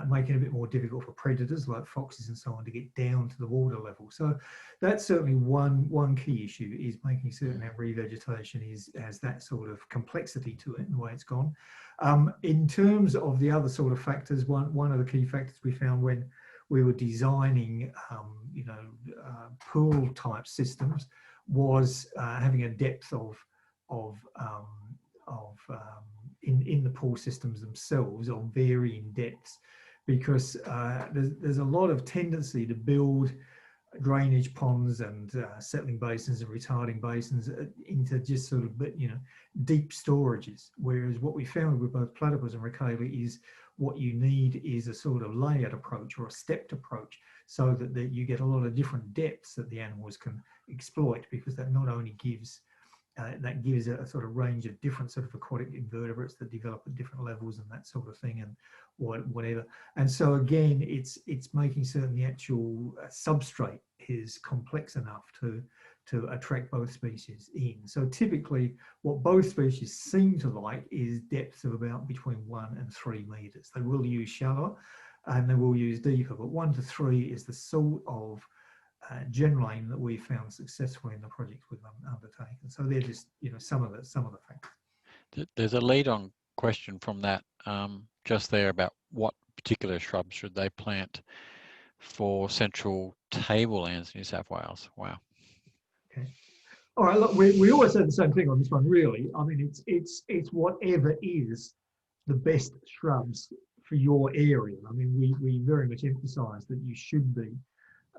[SPEAKER 2] making it a bit more difficult for predators like foxes and so on to get down to the water level. So that's certainly one key issue, is making certain that revegetation has that sort of complexity to it and the way it's gone. In terms of the other sort of factors, one of the key factors we found when we were designing, pool type systems was having a depth in the pool systems themselves of varying depths, because there's a lot of tendency to build drainage ponds and settling basins and retarding basins into just sort of, deep storages. Whereas what we found with both platypus and Rakali is what you need is a sort of layered approach or a stepped approach, so that you get a lot of different depths that the animals can exploit, because that not only gives a sort of range of different sort of aquatic invertebrates that develop at different levels and that sort of thing, and whatever. And so again, it's making certain the actual substrate is complex enough to attract both species in. So typically what both species seem to like is depths of about between 1 and 3 meters. They will use shallower and they will use deeper, but 1 to 3 is the sort of general aim that we found successful in the projects we've undertaken. So they're just some of the factors.
[SPEAKER 1] There's a lead-on question from that just there about what particular shrubs should they plant for central tablelands, New South Wales. Wow.
[SPEAKER 2] Okay. All right. Look, we always say the same thing on this one, really. I mean, it's whatever is the best shrubs for your area. I mean, we very much emphasise that you should be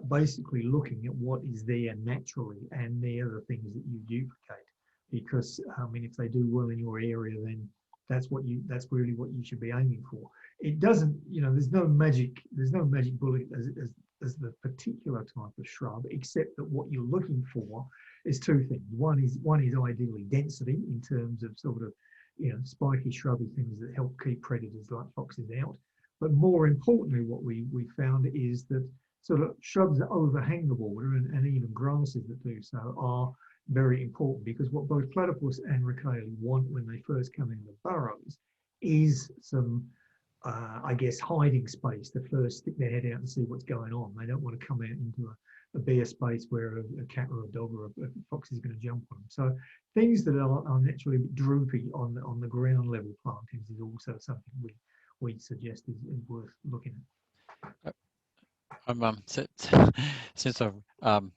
[SPEAKER 2] basically looking at what is there naturally, and they're the things that you duplicate. because I mean, if they do well in your area, then that's really what you should be aiming for. It doesn't, you know, there's no magic bullet as the particular type of shrub, except that what you're looking for is two things. One is ideally density in terms of sort of, you know, spiky shrubby things that help keep predators like foxes out. But more importantly, what we found is that sort of shrubs that overhang the water and even grasses that do so are very important, because what both Platypus and Rakali want when they first come in the burrows is some, I guess, hiding space to first stick their head out and see what's going on. They don't want to come out into a bare space where a cat or a dog or a fox is going to jump on them. So things that are naturally droopy on the ground level plantings is also something we suggest is worth looking at.
[SPEAKER 1] Since I've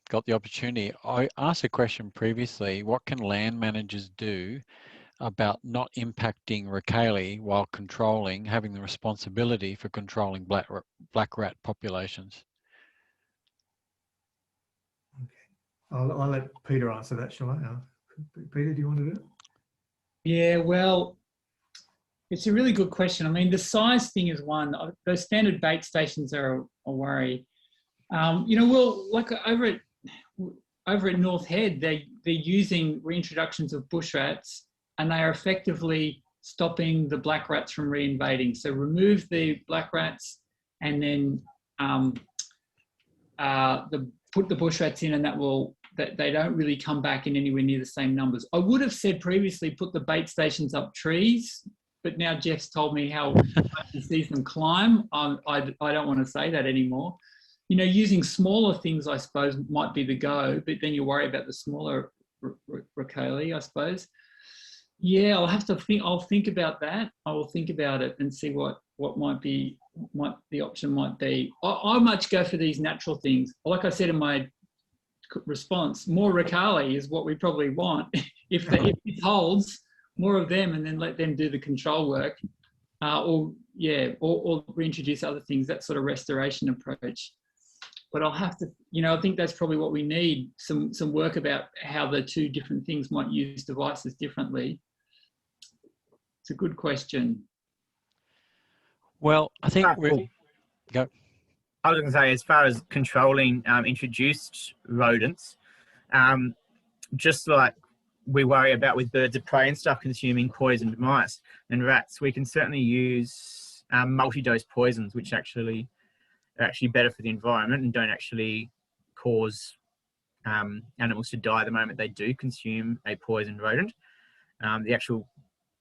[SPEAKER 1] got the opportunity, I asked a question previously: what can land managers do about not impacting Rakali while having the responsibility for controlling black rat populations?
[SPEAKER 2] Okay, I'll let Peter answer that, shall I? Peter, do you want to do it?
[SPEAKER 3] Yeah, well, it's a really good question. I mean, the size thing is one. Those standard bait stations are a worry. You know, well, like over at North Head, they're using reintroductions of bush rats, and they are effectively stopping the black rats from reinvading. So remove the black rats, and then put the bush rats in, and that they don't really come back in anywhere near the same numbers. I would have said previously put the bait stations up trees, but now Geoff's told me how he sees them climb. I don't want to say that anymore. You know, using smaller things, I suppose, might be the go, but then you worry about the smaller Rakali, I suppose. Yeah, I'll have to think. I'll think about that. I will think about it and see what the option might be. I might go for these natural things. Like I said in my response, more Rakali is what we probably want. if it holds, more of them, and then let them do the control work, or reintroduce other things. That sort of restoration approach. But I'll have to, you know, I think that's probably what we need, some work about how the two different things might use devices differently. It's a good question.
[SPEAKER 1] Well, I think we'll go.
[SPEAKER 4] I was going to say, as far as controlling introduced rodents, just like we worry about with birds of prey and stuff consuming poisoned mice and rats, we can certainly use multi-dose poisons, which are actually better for the environment and don't actually cause animals to die the moment they do consume a poisoned rodent. The actual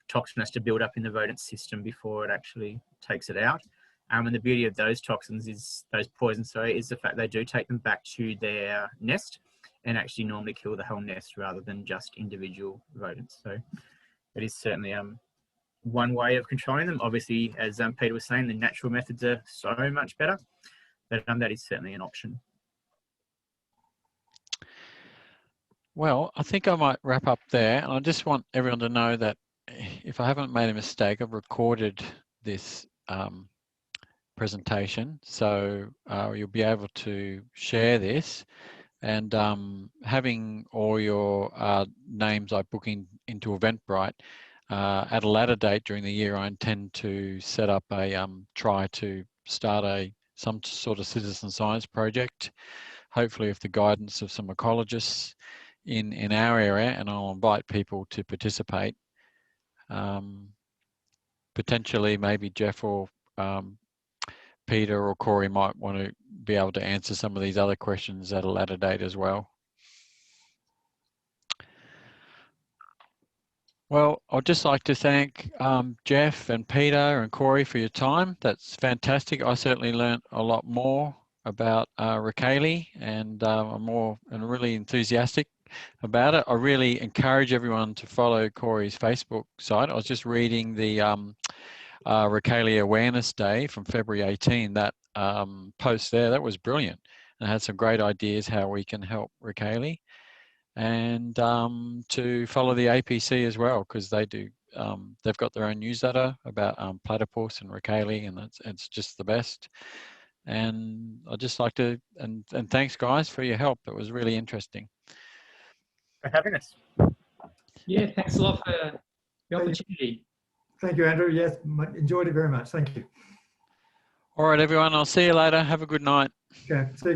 [SPEAKER 4] toxin has to build up in the rodent system before it actually takes it out. And the beauty of those toxins is, those poisons, is the fact they do take them back to their nest and actually normally kill the whole nest rather than just individual rodents. So it is certainly one way of controlling them. Obviously, as Peter was saying, the natural methods are so much better, but that is certainly an option.
[SPEAKER 1] Well, I think I might wrap up there. I just want everyone to know that if I haven't made a mistake, I've recorded this presentation, so you'll be able to share this, and having all your names I book into Eventbrite. At a later date during the year, I intend to set up a try to start some sort of citizen science project, hopefully with the guidance of some ecologists in our area, and I'll invite people to participate. Potentially maybe Geoff or Peter or Corey might want to be able to answer some of these other questions at a later date as well. Well, I'd just like to thank Geoff and Peter and Corey for your time. That's fantastic. I certainly learnt a lot more about Rakali, and I'm really enthusiastic about it. I really encourage everyone to follow Corey's Facebook site. I was just reading the Rakali Awareness Day from February 18, that post there. That was brilliant, and had some great ideas how we can help Rakali. And to follow the APC as well, because they do. They've got their own newsletter about Platypus and Rakali, and it's just the best. And I'd just like to and thanks guys for your help. It was really interesting.
[SPEAKER 4] For having us.
[SPEAKER 3] Yeah, thanks a lot for the opportunity.
[SPEAKER 2] Thank you, Andrew. Yes, enjoyed it very much. Thank you.
[SPEAKER 1] All right, everyone. I'll see you later. Have a good night.
[SPEAKER 2] Okay, see you.